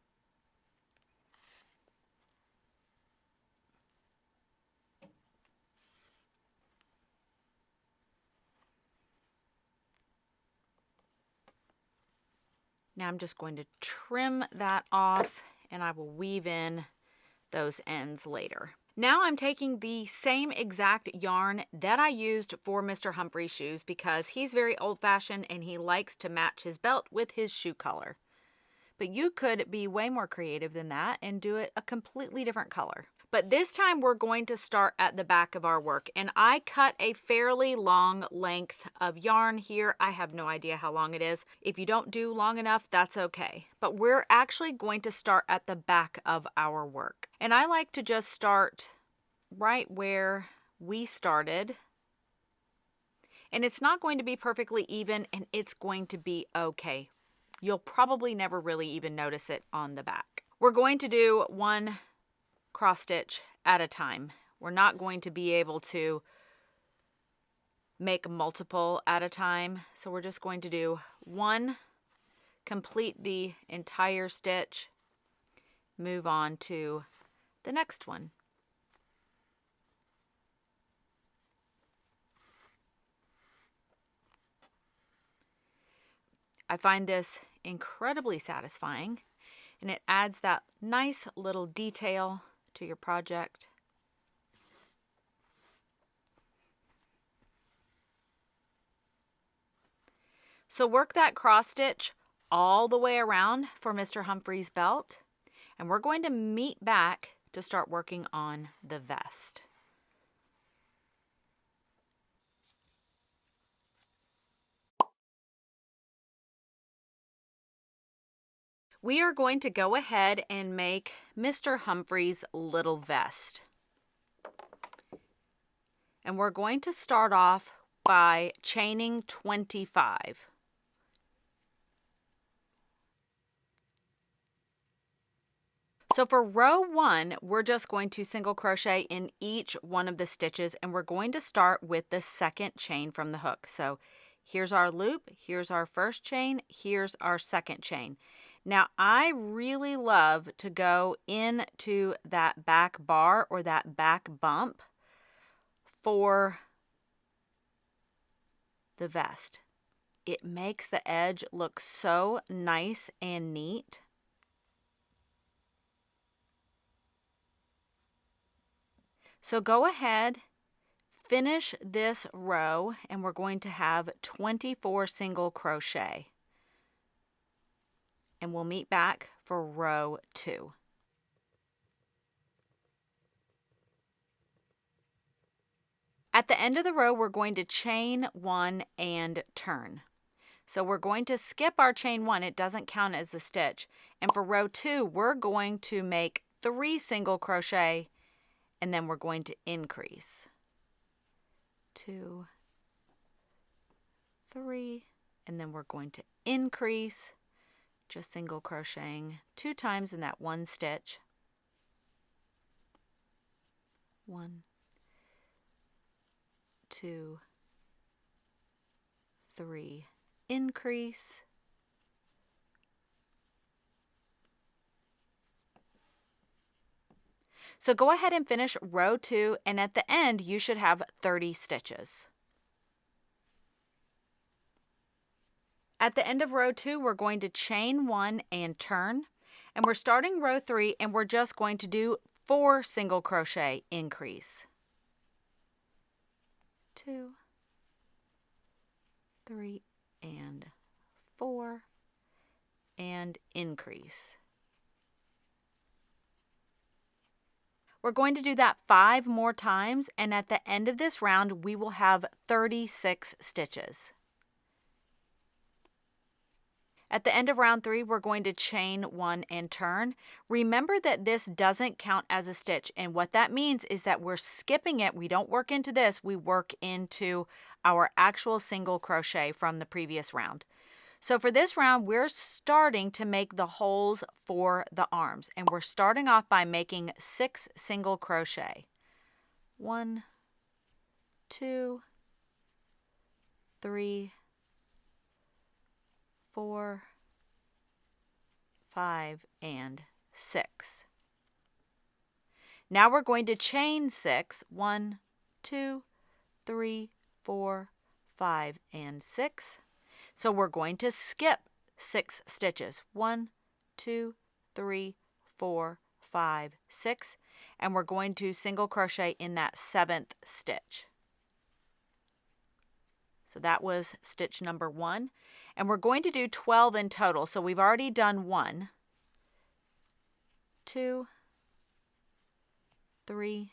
A: Now I'm just going to trim that off, and I will weave in those ends later. Now I'm taking the same exact yarn that I used for Mr. Humphrey's shoes because he's very old-fashioned and he likes to match his belt with his shoe color. But you could be way more creative than that and do it a completely different color. But this time we're going to start at the back of our work, and I cut a fairly long length of yarn here. I have no idea how long it is. If you don't do long enough, that's okay. But we're actually going to start at the back of our work. And I like to just start right where we started. And it's not going to be perfectly even, and it's going to be okay. You'll probably never really even notice it on the back. We're going to do 1 cross stitch at a time. We're not going to be able to make multiple at a time. So we're just going to do 1, complete the entire stitch, move on to the next one. I find this incredibly satisfying, and it adds that nice little detail to your project. So work that cross stitch all the way around for Mr. Humphrey's belt, and we're going to meet back to start working on the vest. We are going to go ahead and make Mr. Humphrey's little vest. And we're going to start off by chaining 25. So for row 1, we're just going to single crochet in each one of the stitches, and we're going to start with the second chain from the hook. So here's our loop, here's our first chain, here's our second chain. Now I really love to go into that back bar or that back bump for the vest. It makes the edge look so nice and neat. So go ahead, finish this row, and we're going to have 24 single crochet. And we'll meet back for row 2. At the end of the row, we're going to chain 1 and turn. So we're going to skip our chain 1. It doesn't count as a stitch. And for row 2, we're going to make 3 single crochet, and then we're going to increase. 2, 3, and then we're going to increase just single crocheting 2 times in that one stitch. 1, 2, 3, increase, so go ahead and finish row 2, and at the end you should have 30 stitches. At the end of row 2, we're going to chain 1 and turn, and we're starting row 3, and we're just going to do 4 single crochet increase. 2, 3, and 4, and increase. We're going to do that 5 more times, and at the end of this round, we will have 36 stitches. At the end of round 3, we're going to chain 1 and turn. Remember that this doesn't count as a stitch, and what that means is that we're skipping it. We don't work into this, we work into our actual single crochet from the previous round. So for this round, we're starting to make the holes for the arms, and we're starting off by making 6 single crochet. 1, 2, 3, 4, 5, and 6. Now we're going to chain 6. 1, 2, 3, 4, 5, and 6. So we're going to skip 6 stitches. 1, 2, 3, 4, 5, 6. And we're going to single crochet in that 7th stitch. So that was stitch number 1. And we're going to do 12 in total. So we've already done 1, 2, 3,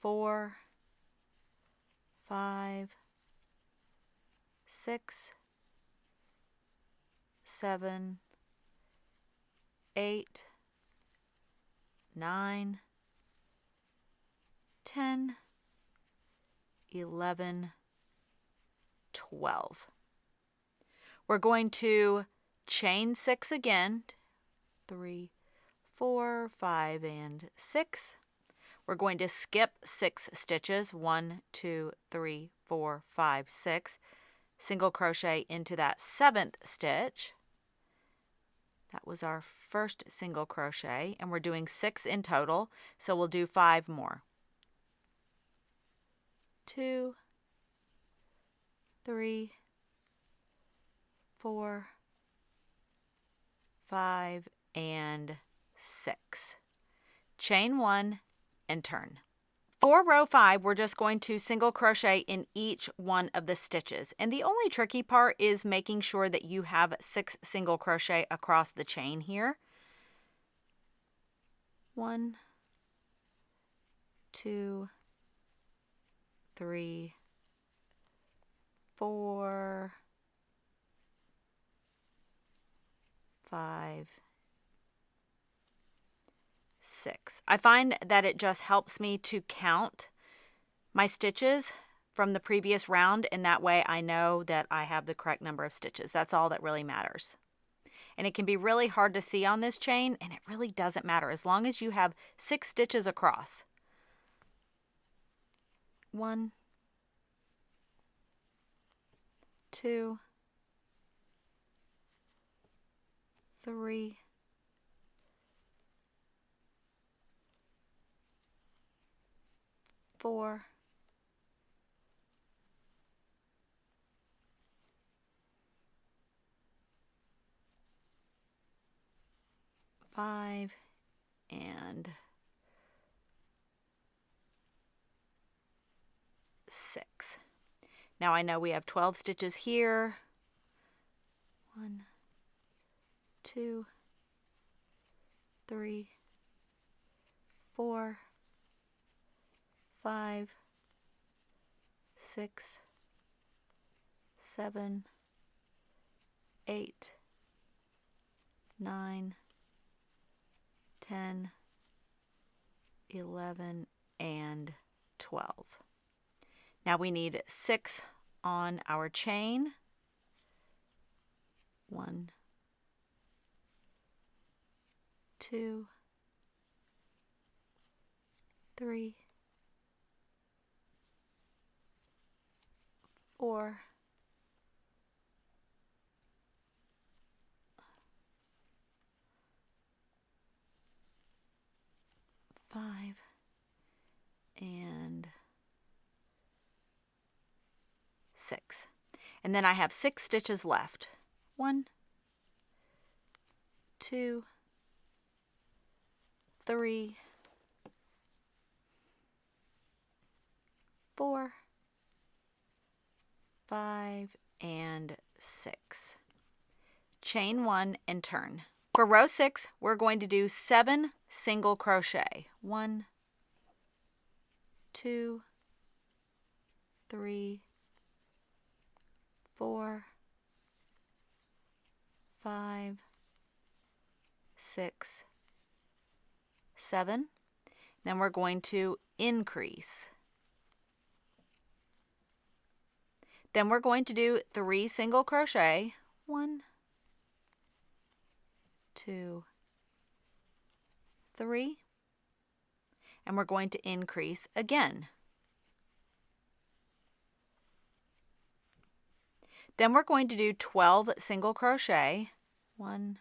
A: 4, 5, 6, 7, 8, 9, 10, 11, 12. We're going to chain 6 again. 3, 4, 5, and 6. We're going to skip 6 stitches. 1, 2, 3, 4, 5, 6. Single crochet into that 7th stitch. That was our first single crochet, and we're doing 6 in total, so we'll do 5 more. 2, 3, 4, 5, and 6. Chain 1 and turn. For row 5, we're just going to single crochet in each one of the stitches. And the only tricky part is making sure that you have 6 single crochet across the chain here. 1, 2, 3, 4, 5, 6. I find that it just helps me to count my stitches from the previous round, and that way I know that I have the correct number of stitches. That's all that really matters. And it can be really hard to see on this chain, and it really doesn't matter as long as you have 6 stitches across. 1, 2, 3, 4, 5, and 6. Now I know we have 12 stitches here. 1, 2, 3, 4, 5, 6, 7, 8, 9, 10, 11, and 12. Now we need 6 on our chain. 1, 2, 3, 4, 5, and 6. And then I have 6 stitches left. 1, 2, 3, 4, 5, and 6. Chain 1 and turn. For row 6, we're going to do 7 single crochet. 1, 2, 3, 4, 5, 6, 7. Then we're going to increase. Then we're going to do 3 single crochet. 1, 2, 3. And we're going to increase again. Then we're going to do 12 single crochet. 1,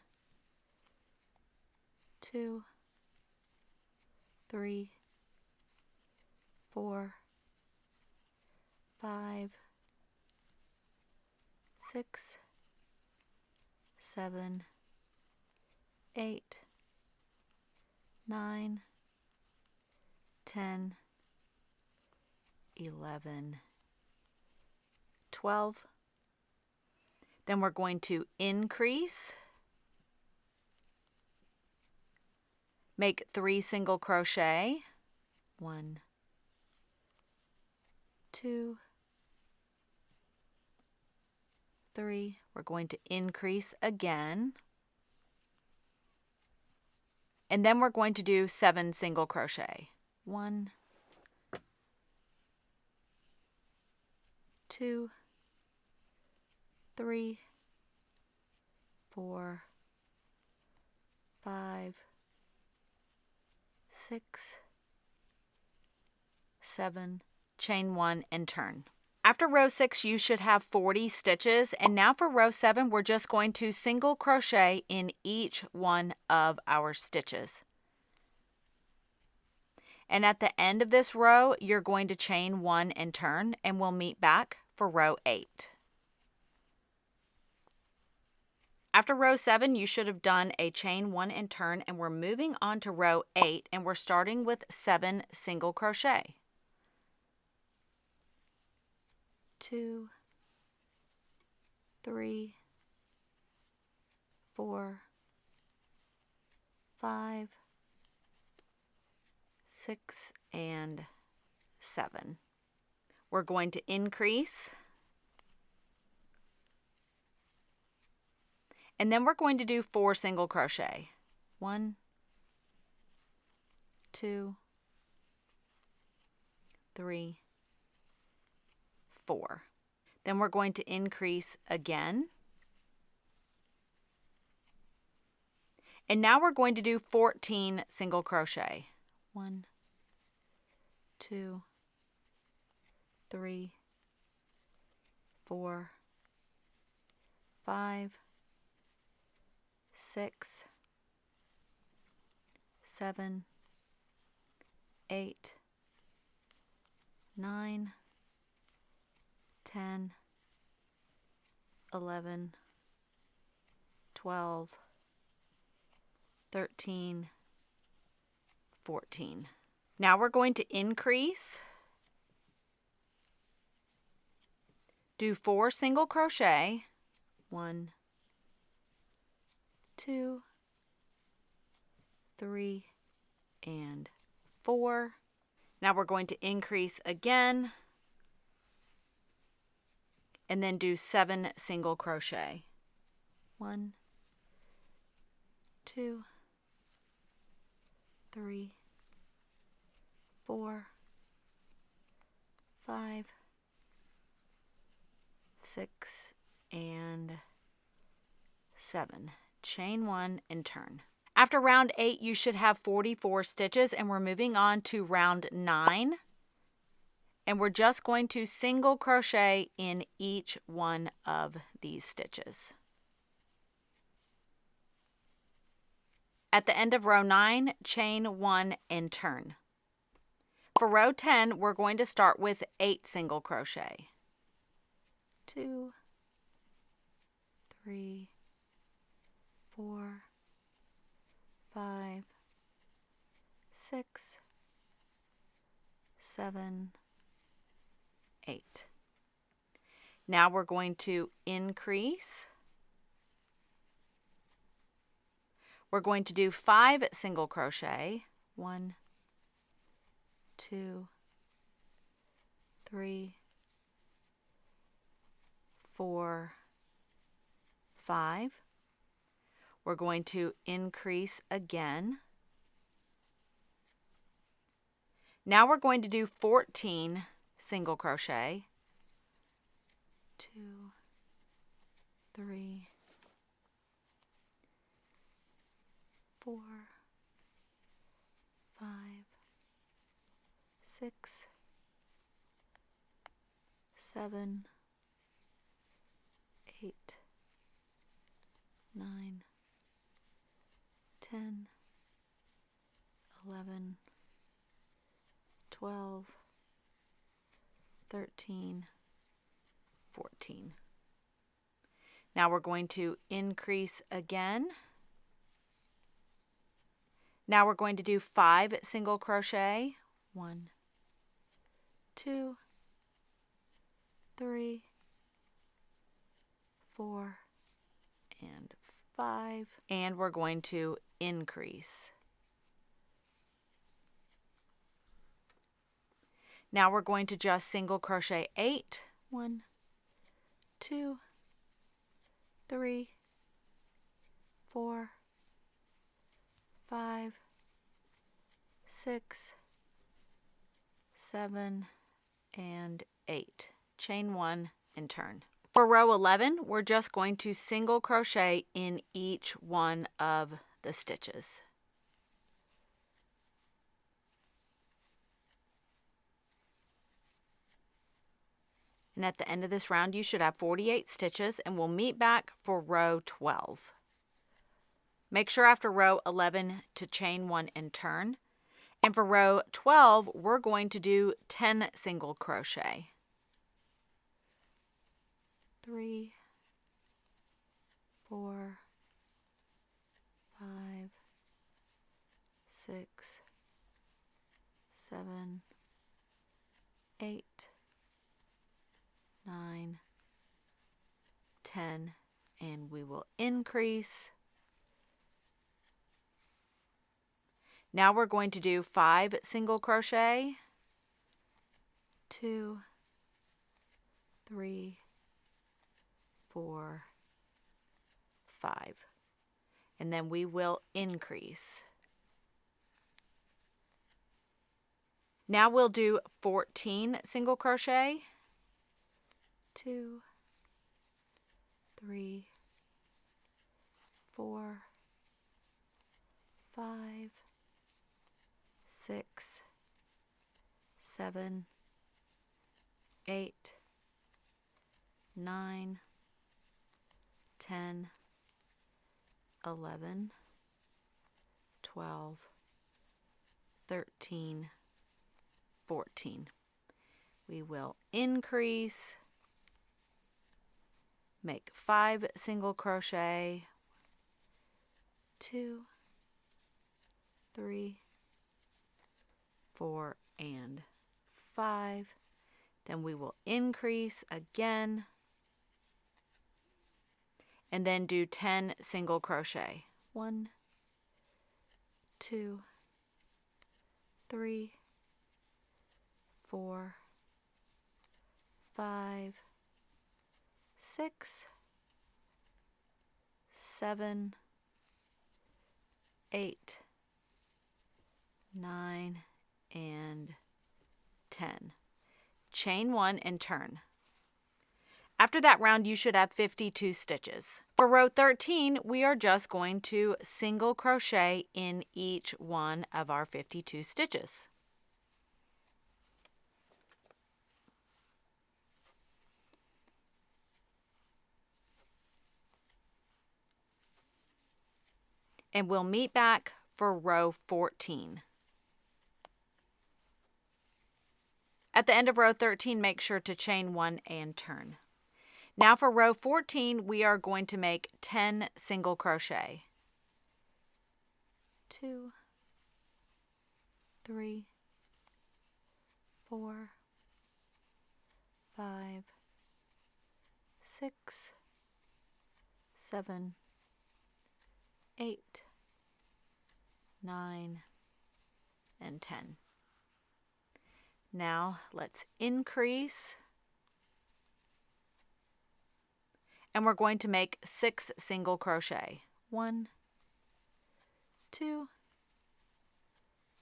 A: 2, 3, 4, 5, 6, 7, 8, 9, 10, 11, 12. Then we're going to increase, make 3 single crochet. 1, 2, 3. We're going to increase again. And then we're going to do 7 single crochet. 1, 2, 3, 4, 5, 6, 7, chain 1 and turn. After row 6, you should have 40 stitches, and now for row 7, we're just going to single crochet in each one of our stitches. And at the end of this row, you're going to chain 1 and turn, and we'll meet back for row 8. After row 7, you should have done a chain 1 and turn, and we're moving on to row 8, and we're starting with 7 single crochet. 2, 3, 4, 5, 6, and 7. We're going to increase, and then we're going to do 4 single crochet. 1, 2, 3, 4. Then we're going to increase again. And now we're going to do 14 single crochet. 1, 2, 3, 4, 5, 6, 7, 8, 9, 10, 11, 12, 13, 14. Now we're going to increase, do 4 single crochet, 1, 2, 3, and 4. Now we're going to increase again, and then do 7 single crochet. 1, 2, 3, 4, 5, 6, and 7, chain 1 and turn. After round 8, you should have 44 stitches, and we're moving on to round 9. And we're just going to single crochet in each one of these stitches. At the end of row 9, chain 1 and turn. For row 10, we're going to start with 8 single crochet. 2, 3, 4, 5, 6, 7, 8. Now we're going to increase. We're going to do 5 single crochet. 1, 2, 3, 4, 5. We're going to increase again. Now we're going to do 14 single crochet. 2, 3, 4, 5, 6, 7, 8, 9, 10, 11, 12, 13, 14. Now we're going to increase again. Now we're going to do 5 single crochet. 1, 2, 3, 4, and 5. And we're going to increase. Now we're going to just single crochet 8. 1, 2, 3, 4, 5, 6, 7, and 8. Chain 1 and turn. For row 11, we're just going to single crochet in each one of the stitches. And at the end of this round, you should have 48 stitches, and we'll meet back for row 12. Make sure after row 11 to chain 1 and turn. And for row 12, we're going to do 10 single crochet. 3, 4, 5, 6, 7, 8, 9, 10, and we will increase. Now we're going to do 5 single crochet. 2, 3, 4, 5. And then we will increase. Now we'll do 14 single crochet. 2, 3, 4, 5, 6, 7, 8, 9, 10, 11, 12, 13, 14. We will increase, make 5 single crochet, 2, 3, 4, and 5. Then we will increase again, and then do 10 single crochet. 1, 2, 3, 4, 5, 6, 7, 8, 9, and 10. Chain 1 and turn. After that round, you should have 52 stitches. For row 13, we are just going to single crochet in each one of our 52 stitches. And we'll meet back for row 14. At the end of row 13, make sure to chain 1 and turn. Now for row 14, we are going to make 10 single crochet. 2, 3, 4, 5, 6, 7, 8, 9, and 10. Now let's increase, and we're going to make 6 single crochet. 1, 2,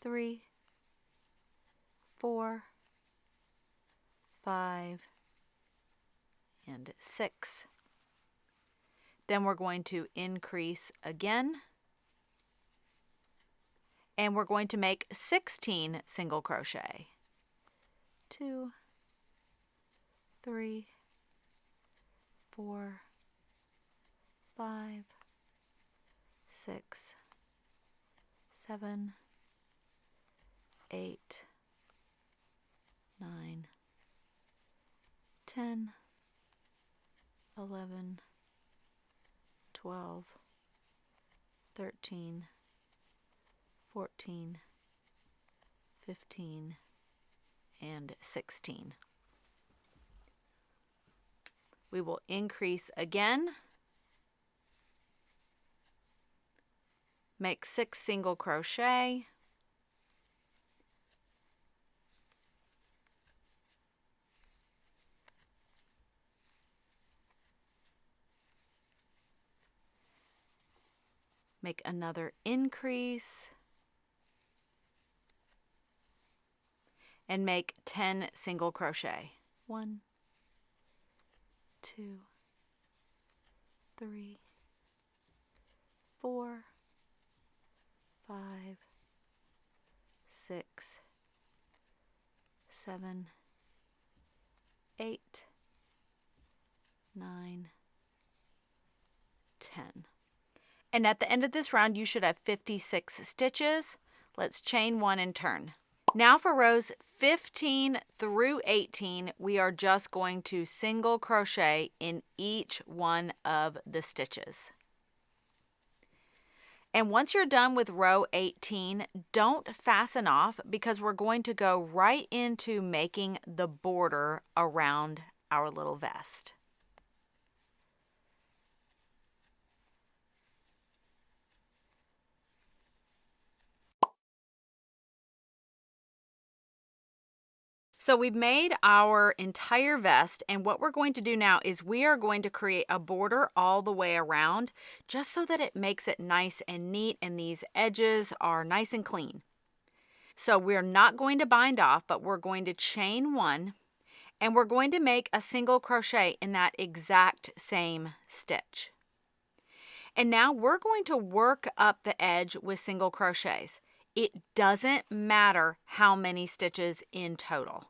A: 3, 4, 5, and 6. Then we're going to increase again, and we're going to make 16 single crochet. 2, 3, 4, 5, 6, 7, 8, 9, 10, 11, 12, 13, 14, 15, and 16. We will increase again, make 6 single crochet, make another increase, and make 10 single crochet. 1, 2, 3, 4, 5, 6, 7, 8, 9, 10. And at the end of this round, you should have 56 stitches. Let's chain 1 and turn. Now for rows 15 through 18, we are just going to single crochet in each one of the stitches. And once you're done with row 18, don't fasten off because we're going to go right into making the border around our little vest. So we've made our entire vest, and what we're going to do now is we are going to create a border all the way around just so that it makes it nice and neat and these edges are nice and clean. So we're not going to bind off, but we're going to chain 1 and we're going to make a single crochet in that exact same stitch. And now we're going to work up the edge with single crochets. It doesn't matter how many stitches in total.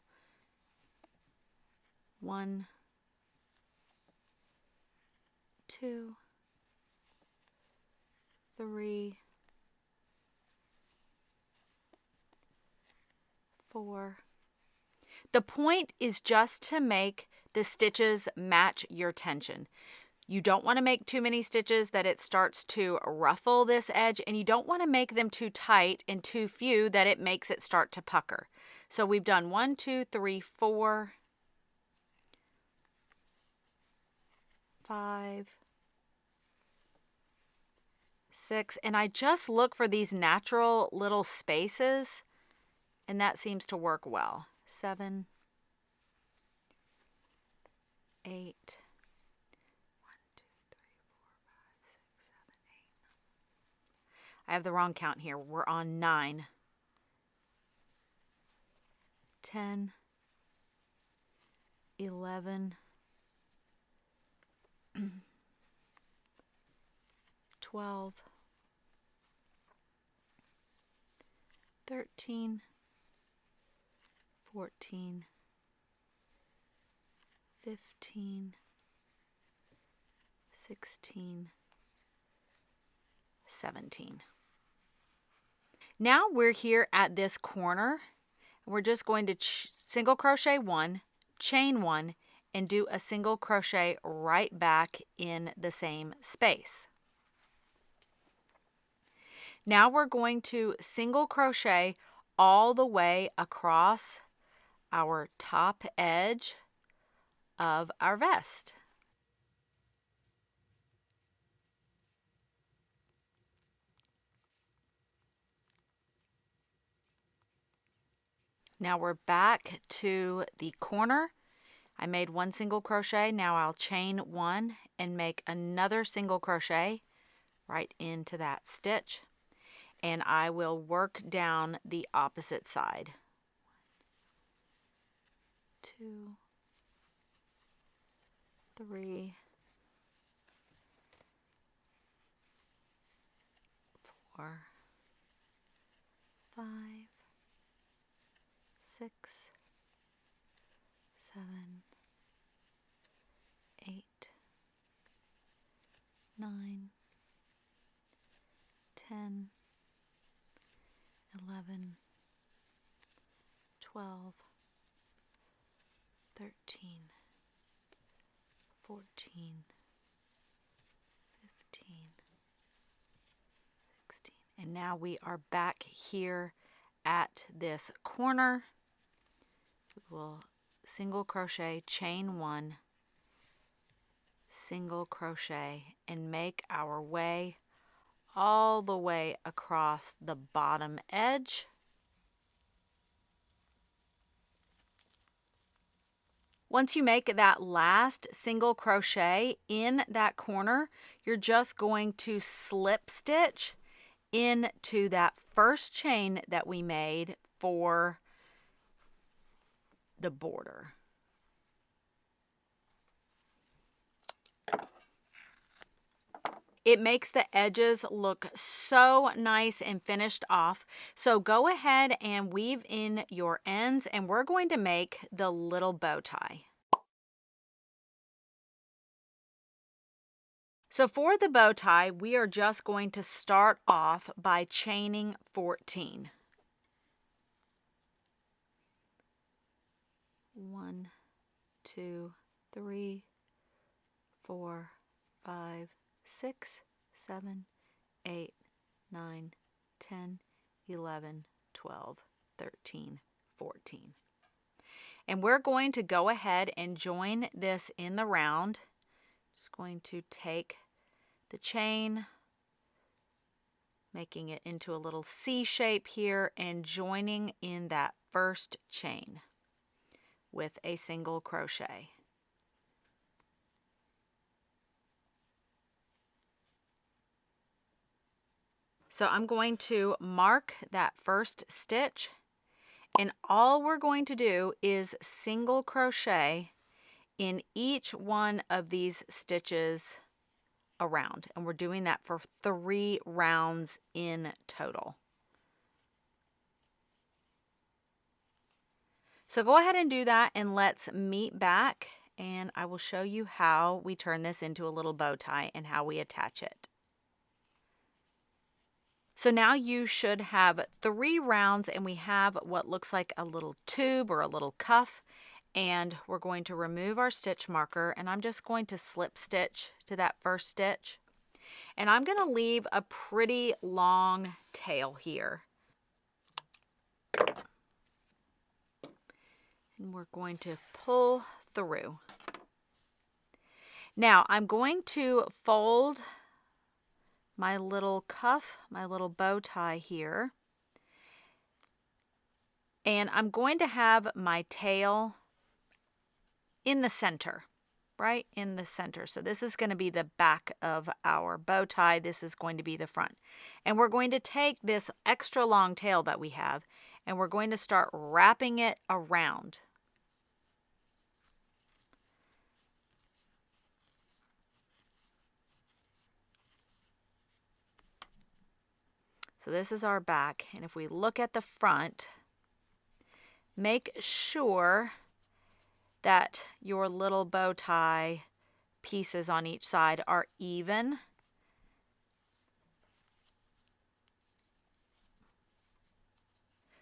A: 1, 2, 3, 4. The point is just to make the stitches match your tension. You don't want to make too many stitches that it starts to ruffle this edge, and you don't want to make them too tight and too few that it makes it start to pucker. So we've done 1, 2, 3, 4, 5, 6, and I just look for these natural little spaces, and that seems to work well. 7, 8, 1, 2, 3, 4, 5, 6, 7, 8, 9. I have the wrong count here. We're on 9, 10, 11, 12, 13, 14, 15, 16, 17. Now we're here at this corner. We're just going to single crochet 1, chain 1, and do a single crochet right back in the same space. Now we're going to single crochet all the way across our top edge of our vest. Now we're back to the corner. I made 1 single crochet. Now I'll chain 1 and make another single crochet right into that stitch. And I will work down the opposite side. 2, 3, 4, 5, 6, 7, 8, 9, 10, 11, 12, 13, 14, 15, 16. And now we are back here at this corner. We will single crochet, chain 1, single crochet, and make our way all the way across the bottom edge. Once you make that last single crochet in that corner, you're just going to slip stitch into that first chain that we made for the border. It makes the edges look so nice and finished off. So go ahead and weave in your ends, and we're going to make the little bow tie. So for the bow tie, we are just going to start off by chaining 14. 1, 2, 3, 4, 5, 6, 7, 8, 9, 10, 11, 12, 13, 14. And we're going to go ahead and join this in the round. Just going to take the chain, making it into a little C shape here, and joining in that first chain with a single crochet. So I'm going to mark that first stitch, and all we're going to do is single crochet in each one of these stitches around, and we're doing that for 3 rounds in total. So go ahead and do that, and let's meet back, and I will show you how we turn this into a little bow tie and how we attach it. So now you should have 3 rounds, and we have what looks like a little tube or a little cuff, and we're going to remove our stitch marker, and I'm just going to slip stitch to that first stitch, and I'm going to leave a pretty long tail here. And we're going to pull through. Now I'm going to fold my little cuff, my little bow tie here, and I'm going to have my tail in the center, right in the center. So this is going to be the back of our bow tie. This is going to be the front. And we're going to take this extra long tail that we have, and we're going to start wrapping it around. So this is our back, and if we look at the front, make sure that your little bow tie pieces on each side are even.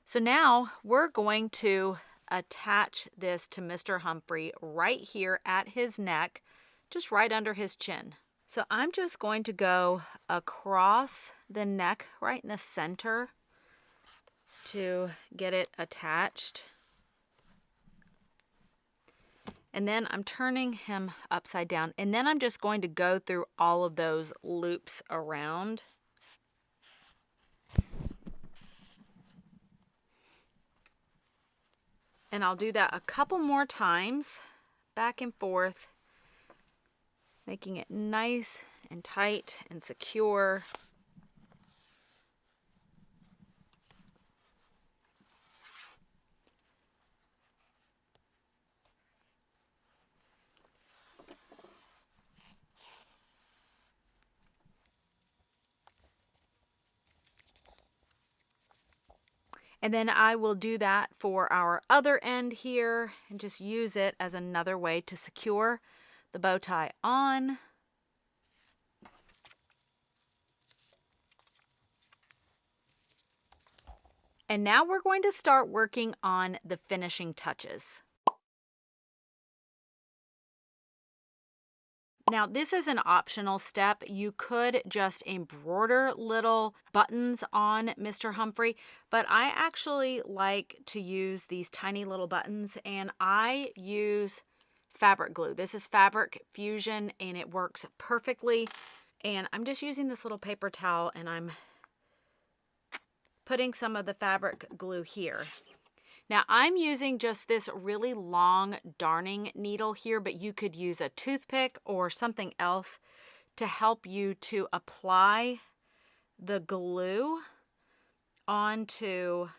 A: So now we're going to attach this to Mr. Humphrey right here at his neck, just right under his chin. So I'm just going to go across the neck right in the center to get it attached. And then I'm turning him upside down, and then I'm just going to go through all of those loops around. And I'll do that a couple more times, back and forth, making it nice and tight and secure. And then I will do that for our other end here and just use it as another way to secure the bow tie on. And now we're going to start working on the finishing touches. Now, this is an optional step. You could just embroider little buttons on Mr. Humphrey, but I actually like to use these tiny little buttons, and I use fabric glue. This is Fabric Fusion, and it works perfectly. And I'm just using this little paper towel, and I'm putting some of the fabric glue here. Now I'm using just this really long darning needle here, but you could use a toothpick or something else to help you to apply the glue onto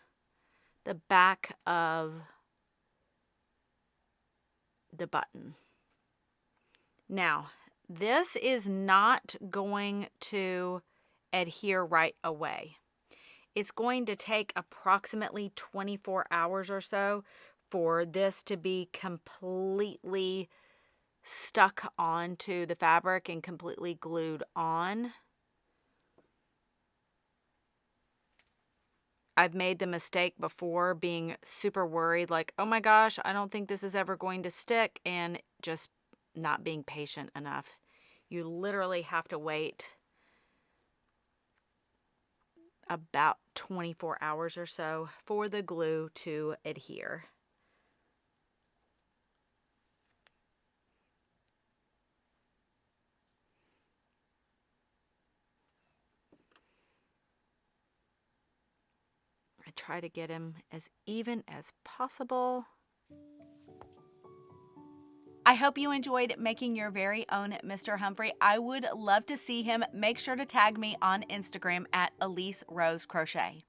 A: the back of the button. Now, this is not going to adhere right away. It's going to take approximately 24 hours or so for this to be completely stuck onto the fabric and completely glued on. I've made the mistake before being super worried, like, oh my gosh, I don't think this is ever going to stick, and just not being patient enough. You literally have to wait about 24 hours or so for the glue to adhere. I try to get him as even as possible. I hope you enjoyed making your very own Mr. Humphrey. I would love to see him. Make sure to tag me on Instagram at Elise Rose Crochet.